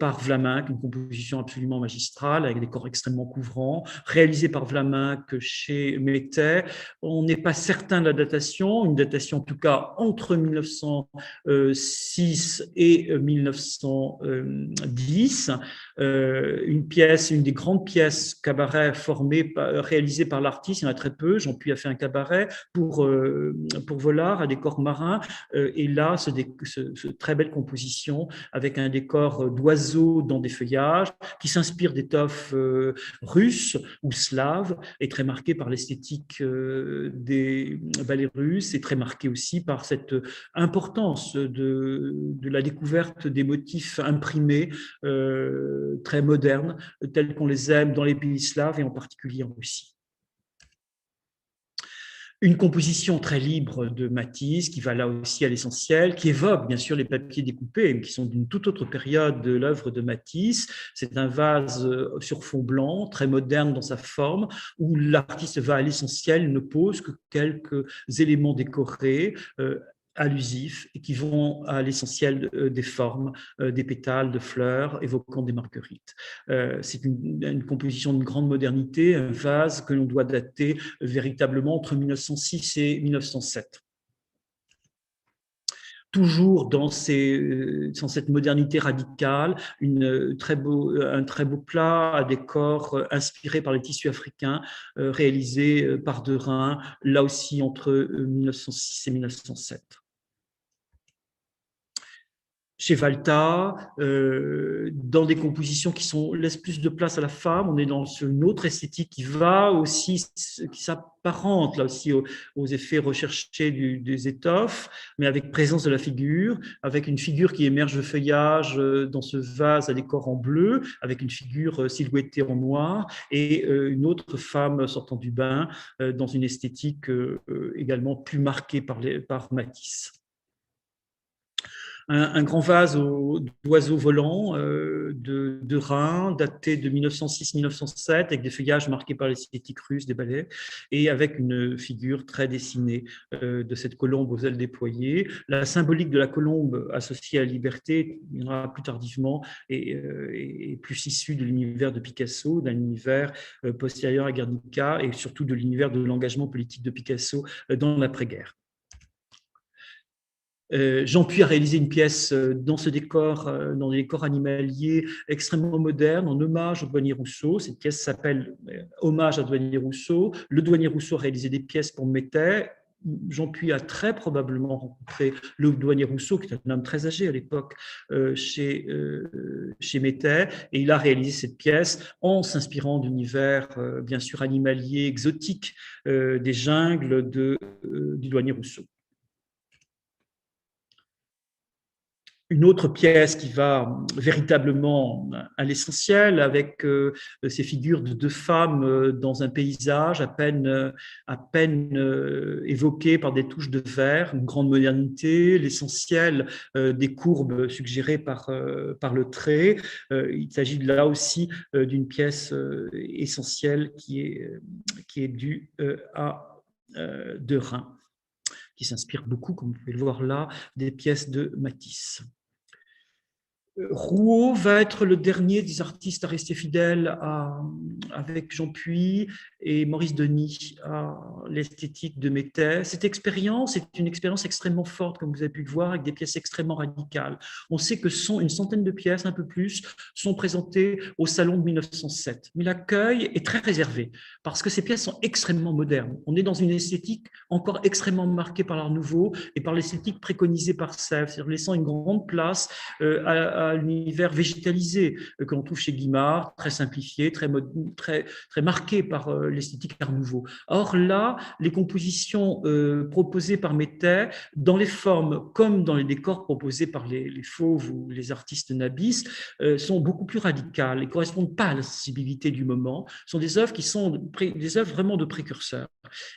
par Vlaminck, une composition absolument magistrale avec des corps extrêmement couvrants, réalisé par Vlaminck chez Métais. On n'est pas certain de la datation, une datation en tout cas entre 1906 et 1910. Une des grandes pièces cabaret réalisées par l'artiste, il y en a très peu. Jean-Puy a fait un cabaret pour Vollard, à décor marin, et là, ce très belle composition avec un décor d'oiseaux dans des feuillages qui s'inspire d'étoffes russes ou slaves, et très marqué par l'esthétique des ballets russes, et très marqué aussi par cette importance de la découverte des motifs imprimés très modernes, tels qu'on les aime dans les pays slaves et en particulier en Russie. Une composition très libre de Matisse, qui va là aussi à l'essentiel, qui évoque bien sûr les papiers découpés, mais qui sont d'une toute autre période de l'œuvre de Matisse. C'est un vase sur fond blanc, très moderne dans sa forme, où l'artiste va à l'essentiel, ne pose que quelques éléments décorés, allusifs et qui vont à l'essentiel des formes, des pétales de fleurs évoquant des marguerites. C'est une composition de grande modernité, un vase que l'on doit dater véritablement entre 1906 et 1907. Toujours dans cette modernité radicale, un très beau plat à décor inspiré par les tissus africains, réalisé par Derain, là aussi entre 1906 et 1907. Chez Valta, dans des compositions qui laissent plus de place à la femme, on est dans une autre esthétique qui s'apparente là aussi aux effets recherchés des étoffes, mais avec présence de la figure, avec une figure qui émerge de feuillage dans ce vase à décor en bleu, avec une figure silhouettée en noir, et une autre femme sortant du bain dans une esthétique également plus marquée par Matisse. Un grand vase d'oiseaux volants de Rhin, daté de 1906-1907, avec des feuillages marqués par l'esthétique russe des ballets, et avec une figure très dessinée de cette colombe aux ailes déployées. La symbolique de la colombe associée à la liberté viendra plus tardivement et plus issue de l'univers de Picasso, d'un univers postérieur à Guernica, et surtout de l'univers de l'engagement politique de Picasso dans l'après-guerre. Jean Puy a réalisé une pièce dans des décors animaliers extrêmement modernes, en hommage au douanier Rousseau. Cette pièce s'appelle Hommage à douanier Rousseau. Le douanier Rousseau a réalisé des pièces pour Métais. Jean Puy a très probablement rencontré le douanier Rousseau, qui est un homme très âgé à l'époque, chez Métais, et il a réalisé cette pièce en s'inspirant d'univers, bien sûr, animaliers, exotiques, des jungles du douanier Rousseau. Une autre pièce qui va véritablement à l'essentiel, avec ces figures de deux femmes dans un paysage à peine évoqué par des touches de vert, une grande modernité, l'essentiel des courbes suggérées par le trait. Il s'agit là aussi d'une pièce essentielle qui est due à Derain, qui s'inspire beaucoup, comme vous pouvez le voir là, des pièces de Matisse. Rouault va être le dernier des artistes à rester fidèle avec Jean Puy et Maurice Denis à l'esthétique de Métais. Cette expérience est une expérience extrêmement forte, comme vous avez pu le voir, avec des pièces extrêmement radicales. On sait que une centaine de pièces, un peu plus, sont présentées au Salon de 1907. Mais l'accueil est très réservé, parce que ces pièces sont extrêmement modernes. On est dans une esthétique encore extrêmement marquée par l'art nouveau et par l'esthétique préconisée par Sèvres, c'est-à-dire laissant une grande place à l'univers végétalisé que l'on trouve chez Guimard, très simplifié, très marqué par l'esthétique art nouveau. Or là, les compositions proposées par Métais, dans les formes comme dans les décors proposés par les fauves ou les artistes nabis, sont beaucoup plus radicales et ne correspondent pas à la sensibilité du moment. Ce sont des œuvres qui sont des œuvres vraiment de précurseurs.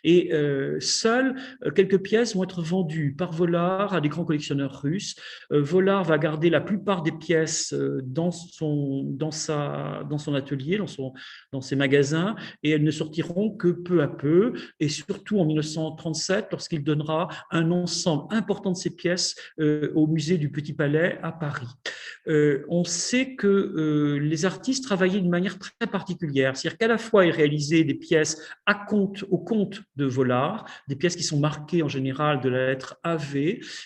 Et seules quelques pièces vont être vendues par Vollard à des grands collectionneurs russes. Vollard va garder la plupart des pièces dans son atelier, dans ses magasins, et elles ne sortiront que peu à peu, et surtout en 1937, lorsqu'il donnera un ensemble important de ces pièces au musée du Petit Palais à Paris. On sait que les artistes travaillaient d'une manière très particulière, c'est-à-dire qu'à la fois ils réalisaient des pièces au compte de Vollard, des pièces qui sont marquées en général de la lettre AV,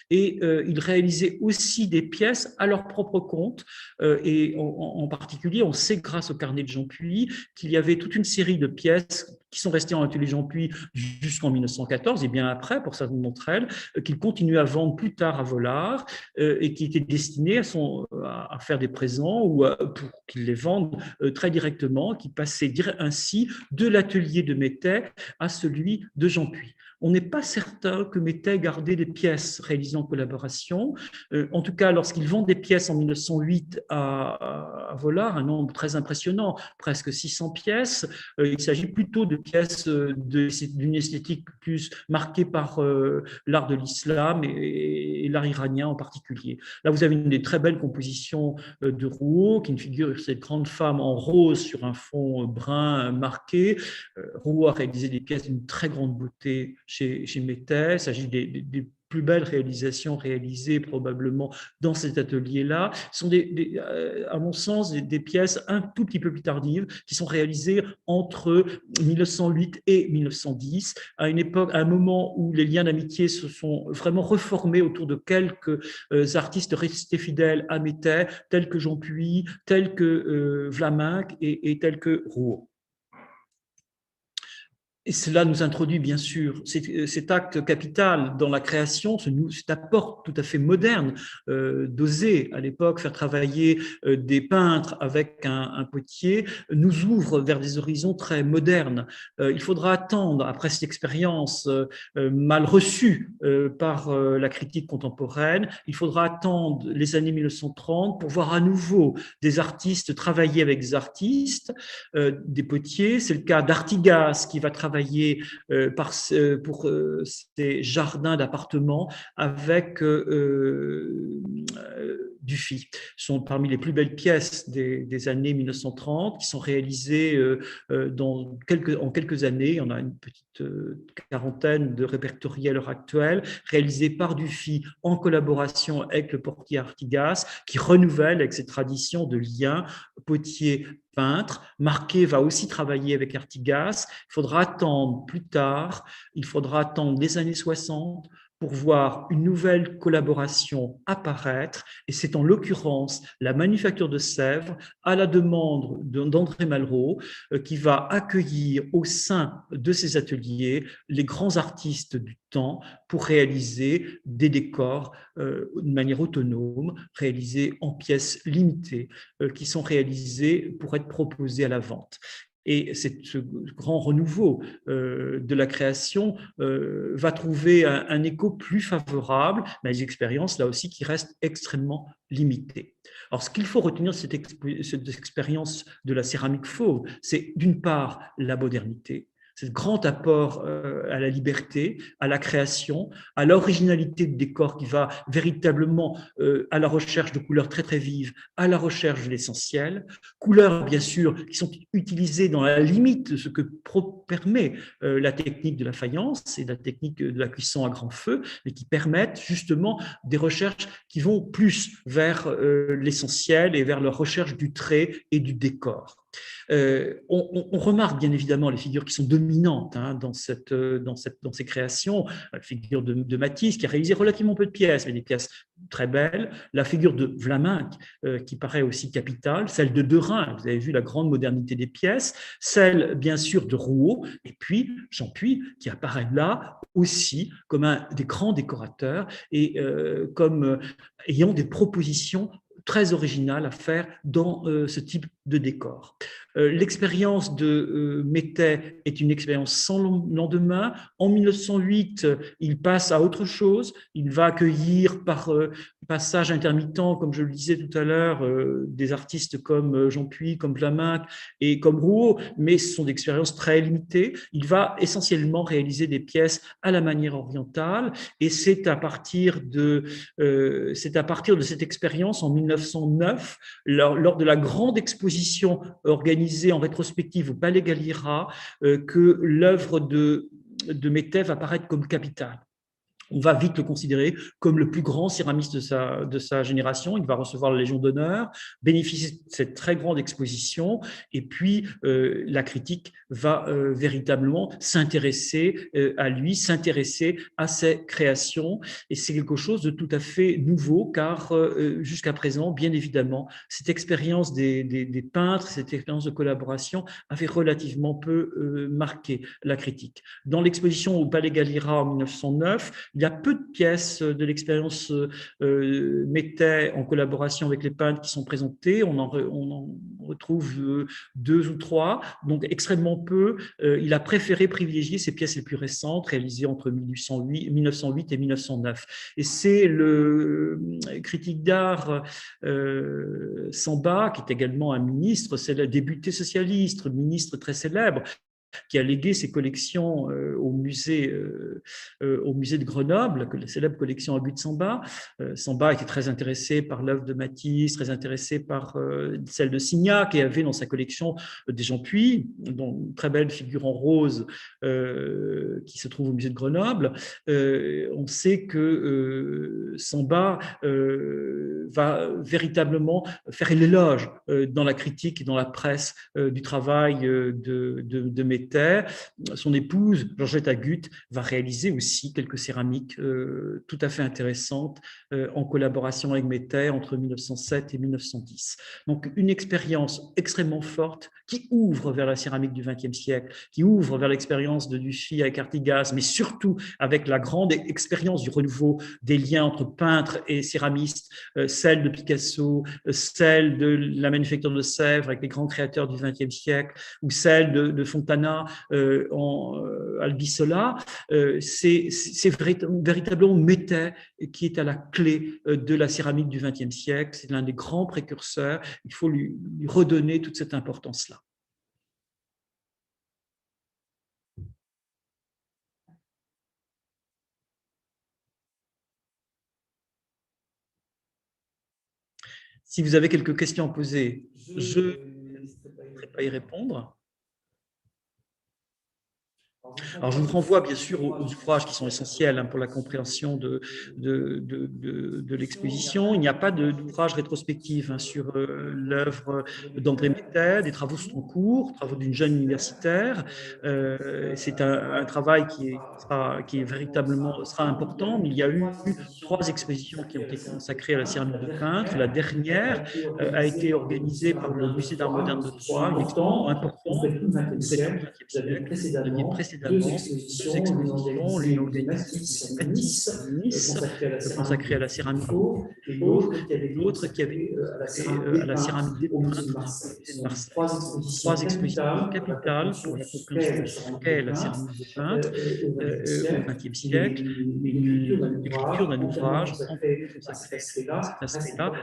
et ils réalisaient aussi des pièces à leur propre compte, et en particulier, on sait grâce au carnet de Jean Puy qu'il y avait toute une série de pièces qui sont restées en atelier Jean Puy jusqu'en 1914 et bien après, pour certaines d'entre elles, qu'il continuait à vendre plus tard à Vollard et qui étaient destinées à faire des présents ou pour qu'il les vende très directement, qui passaient ainsi de l'atelier de Métais à celui de Jean Puy. On n'est pas certain que Métais gardait des pièces réalisées en collaboration. En tout cas, lorsqu'il vend des pièces en 1908 à Vollard, un nombre très impressionnant, presque 600 pièces, il s'agit plutôt de pièces d'une esthétique plus marquée par l'art de l'islam et l'art iranien en particulier. Là, vous avez une des très belles compositions de Rouault, qui figure cette grande femme en rose sur un fond brun marqué. Rouault a réalisé des pièces d'une très grande beauté chez Métais. Il s'agit des plus belles réalisations réalisées probablement dans cet atelier-là sont, à mon sens, des pièces un tout petit peu plus tardives qui sont réalisées entre 1908 et 1910, à une époque, à un moment où les liens d'amitié se sont vraiment reformés autour de quelques artistes restés fidèles à Métais, tels que Jean Puy, tels que Vlaminck et tels que Rouault. Et cela nous introduit bien sûr cet acte capital dans la création, cet apport tout à fait moderne d'oser à l'époque faire travailler des peintres avec un potier, nous ouvre vers des horizons très modernes. Il faudra attendre, après cette expérience mal reçue par la critique contemporaine, il faudra attendre les années 1930 pour voir à nouveau des artistes travailler avec des artistes, des potiers. C'est le cas d'Artigas qui va travailler pour ces jardins d'appartements avec Dufy. Ce sont parmi les plus belles pièces des années 1930 qui sont réalisées en quelques années. Il y en a une petite quarantaine de répertoriés à l'heure actuelle, réalisées par Dufy en collaboration avec le portier Artigas, qui renouvelle avec cette tradition de lien potier peintre. Marquet va aussi travailler avec Artigas. Il faudra attendre plus tard, il faudra attendre les années 60 pour voir une nouvelle collaboration apparaître, et c'est en l'occurrence la Manufacture de Sèvres, à la demande d'André Malraux, qui va accueillir au sein de ses ateliers les grands artistes du temps pour réaliser des décors de manière autonome, réalisés en pièces limitées, qui sont réalisés pour être proposés à la vente. Et ce grand renouveau de la création va trouver un écho plus favorable, mais des expériences là aussi qui restent extrêmement limitées. Alors, ce qu'il faut retenir de cette expérience de la céramique fauve, c'est d'une part la modernité, ce grand apport à la liberté, à la création, à l'originalité de décor qui va véritablement à la recherche de couleurs très très vives, à la recherche de l'essentiel, couleurs bien sûr qui sont utilisées dans la limite de ce que permet la technique de la faïence et la technique de la cuisson à grand feu, mais qui permettent justement des recherches qui vont plus vers l'essentiel et vers la recherche du trait et du décor. On remarque bien évidemment les figures qui sont dominantes dans ces créations. La figure de Matisse qui a réalisé relativement peu de pièces, mais des pièces très belles. La figure de Vlaminck qui paraît aussi capitale. Celle de Derain, vous avez vu la grande modernité des pièces. Celle bien sûr de Rouault. Et puis Jean Puy qui apparaît là aussi comme un des grands décorateurs et comme ayant des propositions très originales à faire dans ce type de décor. L'expérience de Métais est une expérience sans lendemain. En 1908, il passe à autre chose. Il va accueillir par passage intermittent, comme je le disais tout à l'heure, des artistes comme Jean Puy, comme Vlaminck et comme Rouault, mais ce sont des expériences très limitées. Il va essentiellement réaliser des pièces à la manière orientale, et c'est à partir de cette expérience en 1909, lors de la grande exposition organisée en rétrospective au Palais Galliera, que l'œuvre de Métais va apparaître comme capitale. On va vite le considérer comme le plus grand céramiste de sa génération. Il va recevoir la Légion d'honneur, bénéficier de cette très grande exposition, et puis la critique va véritablement s'intéresser à lui, s'intéresser à ses créations, et c'est quelque chose de tout à fait nouveau, car jusqu'à présent, bien évidemment, cette expérience des peintres, cette expérience de collaboration avait relativement peu marqué la critique. Dans l'exposition au Palais Galliera en 1909, il y a peu de pièces de l'expérience Métais en collaboration avec les peintres qui sont présentées. On en retrouve 2 ou 3, donc extrêmement peu. Il a préféré privilégier ces pièces les plus récentes, réalisées entre 1908 et 1909. Et c'est le critique d'art Samba, qui est également un ministre, c'est le député socialiste, ministre très célèbre, qui a légué ses collections au musée de Grenoble, la célèbre collection Agut de Samba. Samba était très intéressé par l'œuvre de Matisse, très intéressé par celle de Signac, et avait dans sa collection des Jean-Puy, dont une très belle figure en rose qui se trouve au musée de Grenoble. On sait que Samba va véritablement faire l'éloge dans la critique et dans la presse du travail de Métais. Son épouse, Georgette Agut, va réaliser aussi quelques céramiques tout à fait intéressantes en collaboration avec Métais entre 1907 et 1910. Donc une expérience extrêmement forte qui ouvre vers la céramique du XXe siècle, qui ouvre vers l'expérience de Dufy avec Artigas, mais surtout avec la grande expérience du renouveau des liens entre peintres et céramistes, celle de Picasso, celle de la manufacture de Sèvres avec les grands créateurs du XXe siècle, ou celle de Fontana en Albisola. C'est véritablement Métais qui est à la clé de la céramique du XXe siècle. C'est l'un des grands précurseurs. Il faut lui redonner toute cette importance-là. Si vous avez quelques questions à poser, je ne pourrai pas y répondre. Alors, je vous renvoie bien sûr aux ouvrages qui sont essentiels pour la compréhension de l'exposition. Il n'y a pas d'ouvrage rétrospectif sur l'œuvre d'André Métais. Des travaux sont en cours, travaux d'une jeune universitaire. C'est un travail qui est véritablement sera important, mais il y a eu 3 expositions qui ont été consacrées à la céramie de peintre. La dernière a été organisée par le Musée d'art moderne de Troyes, une exposition importante, tout le XXe siècle. Vous aviez précédemment 2 expositions, l'une organisée par M. Matisse à Nice, consacrée à la céramique de Fauve, et l'autre qui avait été consacrée à la céramique des peintres au musée de Marseille. 3 expositions capitales pour la compréhension de ce qu'est la céramique de peintre au XXe siècle, et l'écriture d'un ouvrage entièrement consacré à cet aspect-là.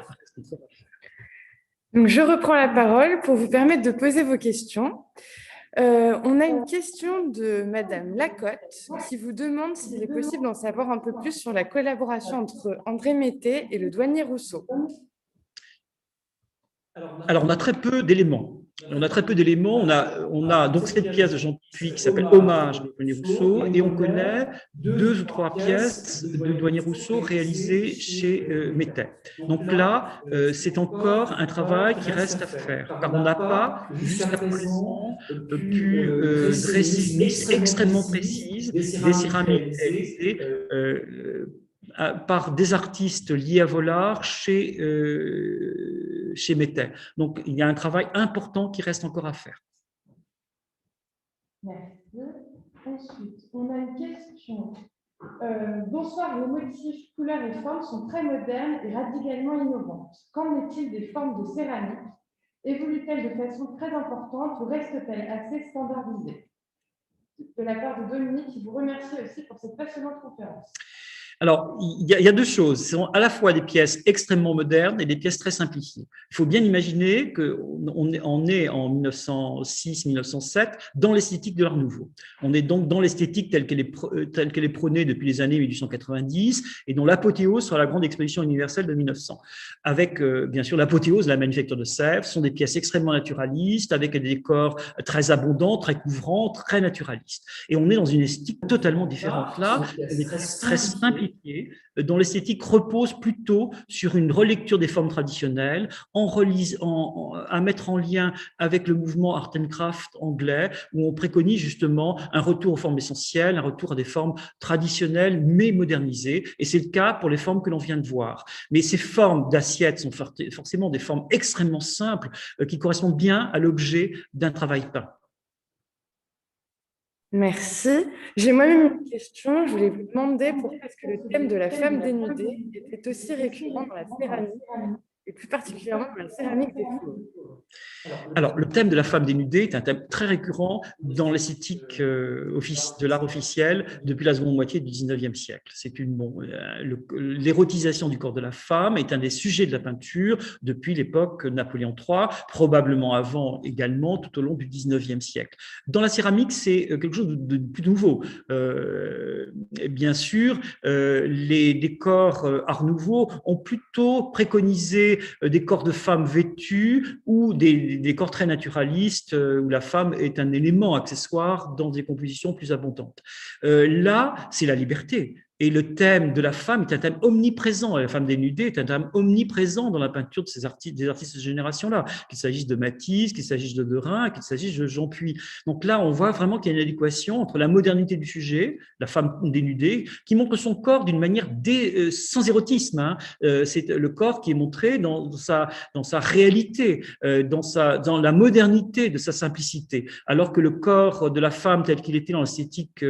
Donc, je reprends la parole pour vous permettre de poser vos questions. On a une question de Madame Lacotte qui vous demande s'il est possible d'en savoir un peu plus sur la collaboration entre André Métais et le douanier Rousseau. Alors, on a très peu d'éléments. On a donc cette pièce de Jean Puy qui s'appelle Hommage au douanier Rousseau, et on connaît 2 ou 3 pièces de douanier Rousseau réalisées chez Métais. Donc là, c'est encore un travail qui reste à faire, car on n'a pas, jusqu'à présent, pu dresser une liste extrêmement précise des céramiques réalisées par des artistes liés à Vollard chez Métais. Donc, il y a un travail important qui reste encore à faire. Merci. Ensuite, on a une question. Bonsoir, vos motifs, couleurs et formes sont très modernes et radicalement innovantes. Qu'en est-il des formes de céramique? Évoluent-elles de façon très importante ou restent-elles assez standardisées? De la part de Dominique, qui vous remercie aussi pour cette passionnante conférence. Alors, il y a 2 choses. Ce sont à la fois des pièces extrêmement modernes et des pièces très simplifiées. Il faut bien imaginer qu'on est en 1906-1907 dans l'esthétique de l'Art Nouveau. On est donc dans l'esthétique telle qu'elle est prônée depuis les années 1890 et dont l'apothéose sera la grande exposition universelle de 1900. Avec, bien sûr, l'apothéose de la manufacture de Sèvres. Ce sont des pièces extrêmement naturalistes, avec des décors très abondants, très couvrants, très naturalistes. Et on est dans une esthétique totalement différente. Là, des pièces très simplifiées, dont l'esthétique repose plutôt sur une relecture des formes traditionnelles, à mettre en lien avec le mouvement Art and Craft anglais, où on préconise justement un retour aux formes essentielles, un retour à des formes traditionnelles mais modernisées, et c'est le cas pour les formes que l'on vient de voir. Mais ces formes d'assiettes sont forcément des formes extrêmement simples qui correspondent bien à l'objet d'un travail peint. Merci. J'ai moi-même une question. Je voulais vous demander pourquoi est-ce que le thème de la femme dénudée était aussi récurrent dans la céramique et plus particulièrement dans la céramique des flots. Alors, le thème de la femme dénudée est un thème très récurrent dans l'esthétique de l'art officiel depuis la seconde moitié du 19e siècle. L'érotisation du corps de la femme est un des sujets de la peinture depuis l'époque Napoléon III, probablement avant également, tout au long du 19e siècle. Dans la céramique, c'est quelque chose de plus nouveau. Bien sûr, les décors Art Nouveau ont plutôt préconisé des corps de femmes vêtues ou des corps très naturalistes où la femme est un élément accessoire dans des compositions plus abondantes. Là, c'est la liberté. Et le thème de la femme est un thème omniprésent. La femme dénudée est un thème omniprésent dans la peinture de des artistes de cette génération-là, qu'il s'agisse de Matisse, qu'il s'agisse de Derain, qu'il s'agisse de Jean Puy. Donc là, on voit vraiment qu'il y a une adéquation entre la modernité du sujet, la femme dénudée, qui montre son corps d'une manière sans érotisme. Hein. C'est le corps qui est montré dans sa réalité, dans la modernité de sa simplicité, alors que le corps de la femme tel qu'il était dans l'esthétique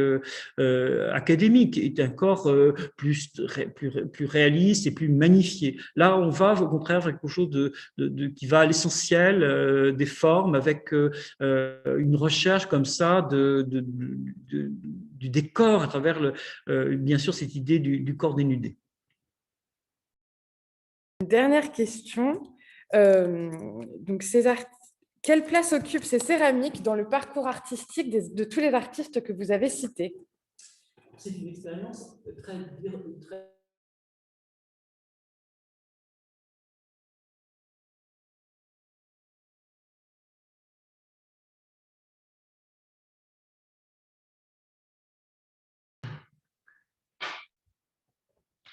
académique est un corps plus réaliste et plus magnifié. Là, on va au contraire vers quelque chose qui va à l'essentiel des formes, avec une recherche comme ça du décor à travers, bien sûr, cette idée du corps dénudé. Dernière question. Donc, quelle place occupent ces céramiques dans le parcours artistique de tous les artistes que vous avez cités? C'est une expérience très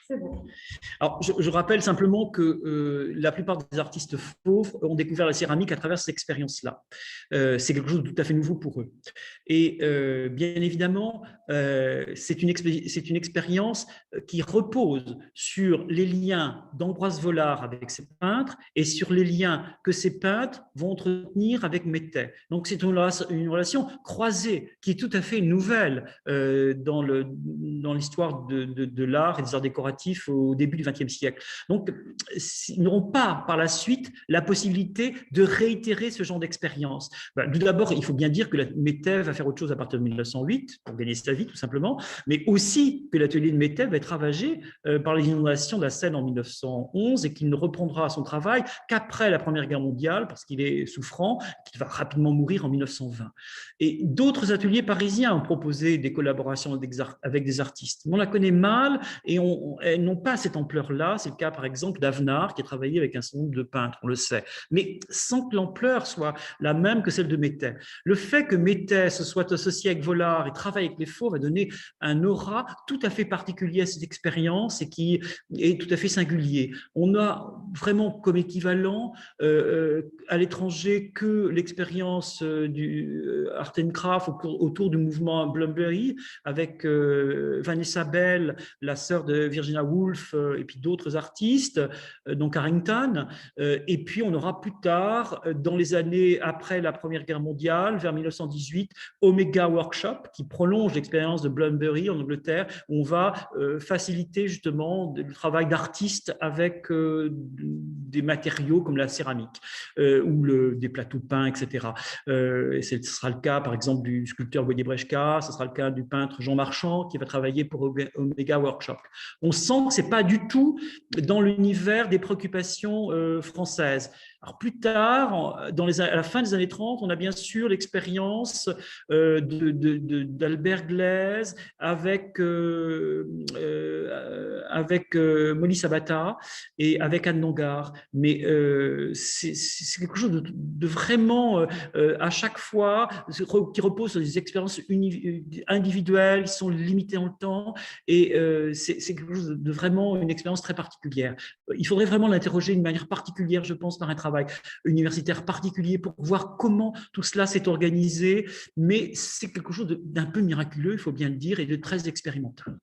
C'est bon. Alors, je rappelle simplement que la plupart des artistes fauves ont découvert la céramique à travers cette expérience-là. C'est quelque chose de tout à fait nouveau pour eux. Et bien évidemment, c'est une expérience qui repose sur les liens d'Ambroise Vollard avec ses peintres et sur les liens que ces peintres vont entretenir avec Métais. Donc, c'est une relation croisée qui est tout à fait nouvelle dans l'histoire de l'art et des arts décoratifs au début du XXe siècle. Donc, ils n'auront pas par la suite la possibilité de réitérer ce genre d'expérience. Tout d'abord, il faut bien dire que Métais va faire autre chose à partir de 1908 pour gagner sa vie, tout simplement, mais aussi que l'atelier de Métais va être ravagé par les inondations de la Seine en 1911 et qu'il ne reprendra son travail qu'après la Première Guerre mondiale parce qu'il est souffrant, qu'il va rapidement mourir en 1920. Et d'autres ateliers parisiens ont proposé des collaborations avec des artistes. On la connaît mal et elles n'ont pas cette ampleur-là. C'est le cas, par exemple, d'Avenard, qui a travaillé avec un certain nombre de peintres, on le sait, mais sans que l'ampleur soit la même que celle de Métais. Le fait que Métais se soit associé avec Vollard et travaille avec les faux va donner un aura tout à fait particulier à cette expérience et qui est tout à fait singulier. On a vraiment comme équivalent à l'étranger que l'expérience du Art and Craft autour du mouvement Bloomsbury avec Vanessa Bell, la sœur de Virginia Woolf et puis d'autres artistes, donc Harrington. Et puis on aura plus tard, dans les années après la Première Guerre mondiale, vers 1918, Omega Workshop qui prolonge l'expérience de Bloomsbury en Angleterre, où on va faciliter justement le travail d'artistes avec des matériaux comme la céramique ou des plateaux peints, etc. Ce sera le cas, par exemple, du sculpteur Boyer Brejcha, ce sera le cas du peintre Jean Marchand qui va travailler pour Omega Workshop. On sent que ce n'est pas du tout dans l'univers des préoccupations françaises. Alors plus tard, à la fin des années 30, on a bien sûr l'expérience d'Albert Glaise avec Molly Sabata et avec Anne Nongard. Mais c'est quelque chose de vraiment, à chaque fois, qui repose sur des expériences individuelles, qui sont limitées en temps, et c'est quelque chose de vraiment une expérience très particulière. Il faudrait vraiment l'interroger d'une manière particulière, je pense, par un travail universitaire particulier pour voir comment tout cela s'est organisé, mais c'est quelque chose d'un peu miraculeux, il faut bien le dire, et de très expérimental.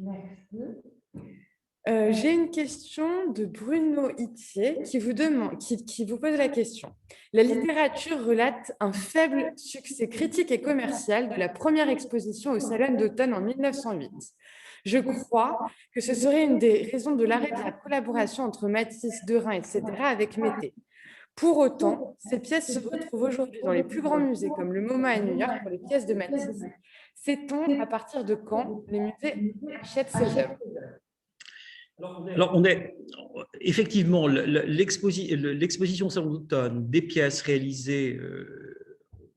Merci. J'ai une question de Bruno Itier qui vous pose la question. La littérature relate un faible succès critique et commercial de la première exposition au Salon d'automne en 1908. Je crois que ce serait une des raisons de l'arrêt de la collaboration entre Matisse, Derain, etc. avec Mété. Pour autant, ces pièces se retrouvent aujourd'hui dans les plus grands musées comme le MoMA à New York pour les pièces de Matisse. Sait-on à partir de quand les musées achètent ces œuvres? Alors, effectivement, l'exposition Salon d'automne des pièces réalisées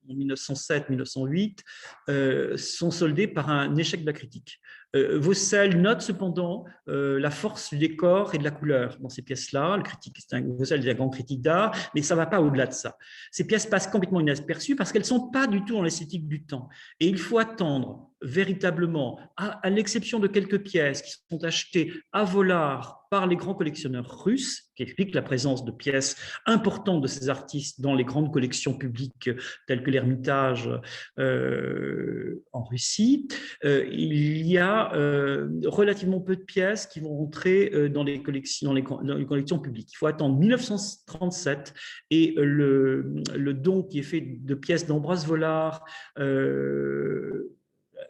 en 1907-1908 sont soldées par un échec de la critique. Vaucel note cependant la force du décor et de la couleur dans ces pièces-là. Vaucel est un grand critique d'art, mais ça ne va pas au-delà de ça. Ces pièces passent complètement inaperçues parce qu'elles ne sont pas du tout dans l'esthétique du temps. Et il faut attendre véritablement, à l'exception de quelques pièces qui sont achetées à volard par les grands collectionneurs russes, qui expliquent la présence de pièces importantes de ces artistes dans les grandes collections publiques telles que l'Ermitage en Russie. Il y a relativement peu de pièces qui vont rentrer dans les collections publiques. Il faut attendre 1937 et le don qui est fait de pièces d'Ambroise Vollard,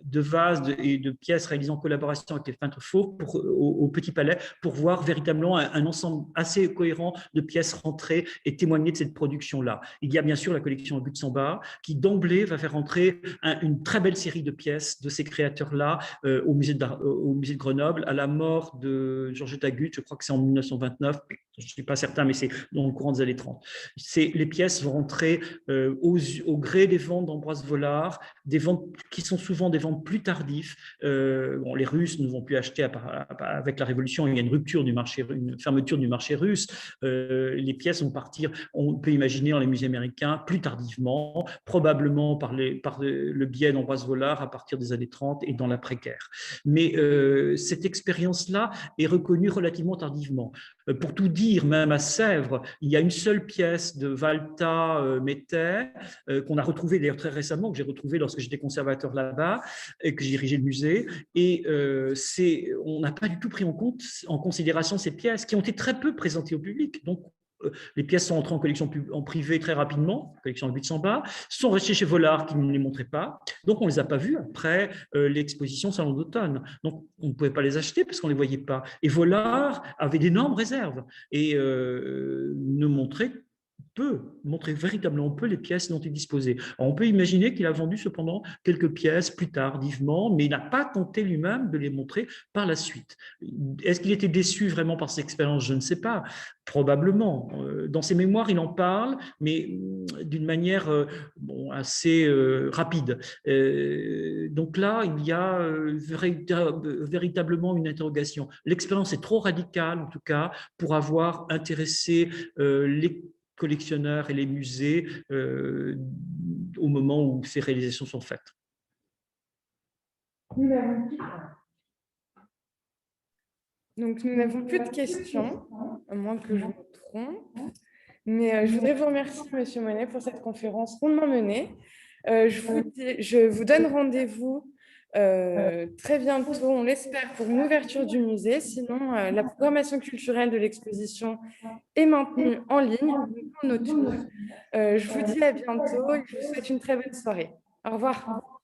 de vases et de pièces réalisées en collaboration avec les peintres fauves au Petit Palais pour voir véritablement un ensemble assez cohérent de pièces rentrées et témoigner de cette production-là. Il y a bien sûr la collection But Samba qui d'emblée va faire rentrer une très belle série de pièces de ces créateurs-là au musée de Grenoble à la mort de Georges Tagut, je crois que c'est en 1929, je ne suis pas certain, mais c'est dans le courant des années 30. Les pièces vont rentrer au gré des ventes d'Ambroise Vollard, des ventes qui sont souvent des ventes plus tardives. Les Russes ne vont plus acheter avec la Révolution, il y a une rupture du marché, une fermeture du marché russe. Les pièces vont partir, on peut imaginer, dans les musées américains plus tardivement, probablement par le biais d'Ambroise Vollard à partir des années 30 et dans l'après-guerre. Mais cette expérience-là est reconnue relativement tardivement. Pour tout dire, même à Sèvres, il y a une seule pièce de Valta Métais qu'on a retrouvée d'ailleurs très récemment, que j'ai retrouvée lorsque j'étais conservateur là-bas et que j'ai dirigé le musée. Et on n'a pas du tout pris en considération ces pièces qui ont été très peu présentées au public. Donc, les pièces sont entrées en collection en privé très rapidement, collection de 800 bas, sont restées chez Vollard qui ne les montrait pas. Donc, on ne les a pas vues après l'exposition Salon d'automne. Donc, on ne pouvait pas les acheter parce qu'on ne les voyait pas. Et Vollard avait d'énormes réserves et ne montrait véritablement peu les pièces dont il disposait. Alors, on peut imaginer qu'il a vendu cependant quelques pièces plus tardivement, mais il n'a pas tenté lui-même de les montrer par la suite. Est-ce qu'il était déçu vraiment par cette expérience? Je ne sais pas. Probablement. Dans ses mémoires, il en parle, mais d'une manière assez rapide. Donc là, il y a véritablement une interrogation. L'expérience est trop radicale, en tout cas, pour avoir intéressé les collectionneurs et les musées au moment où ces réalisations sont faites. Donc, nous n'avons plus de questions, à moins que je me trompe. Mais je voudrais vous remercier, Monsieur Monet, pour cette conférence rondement menée. Je vous donne rendez-vous très bientôt, on l'espère, pour une ouverture du musée. Sinon, la programmation culturelle de l'exposition est maintenue en ligne. Je vous dis à bientôt et je vous souhaite une très bonne soirée. Au revoir.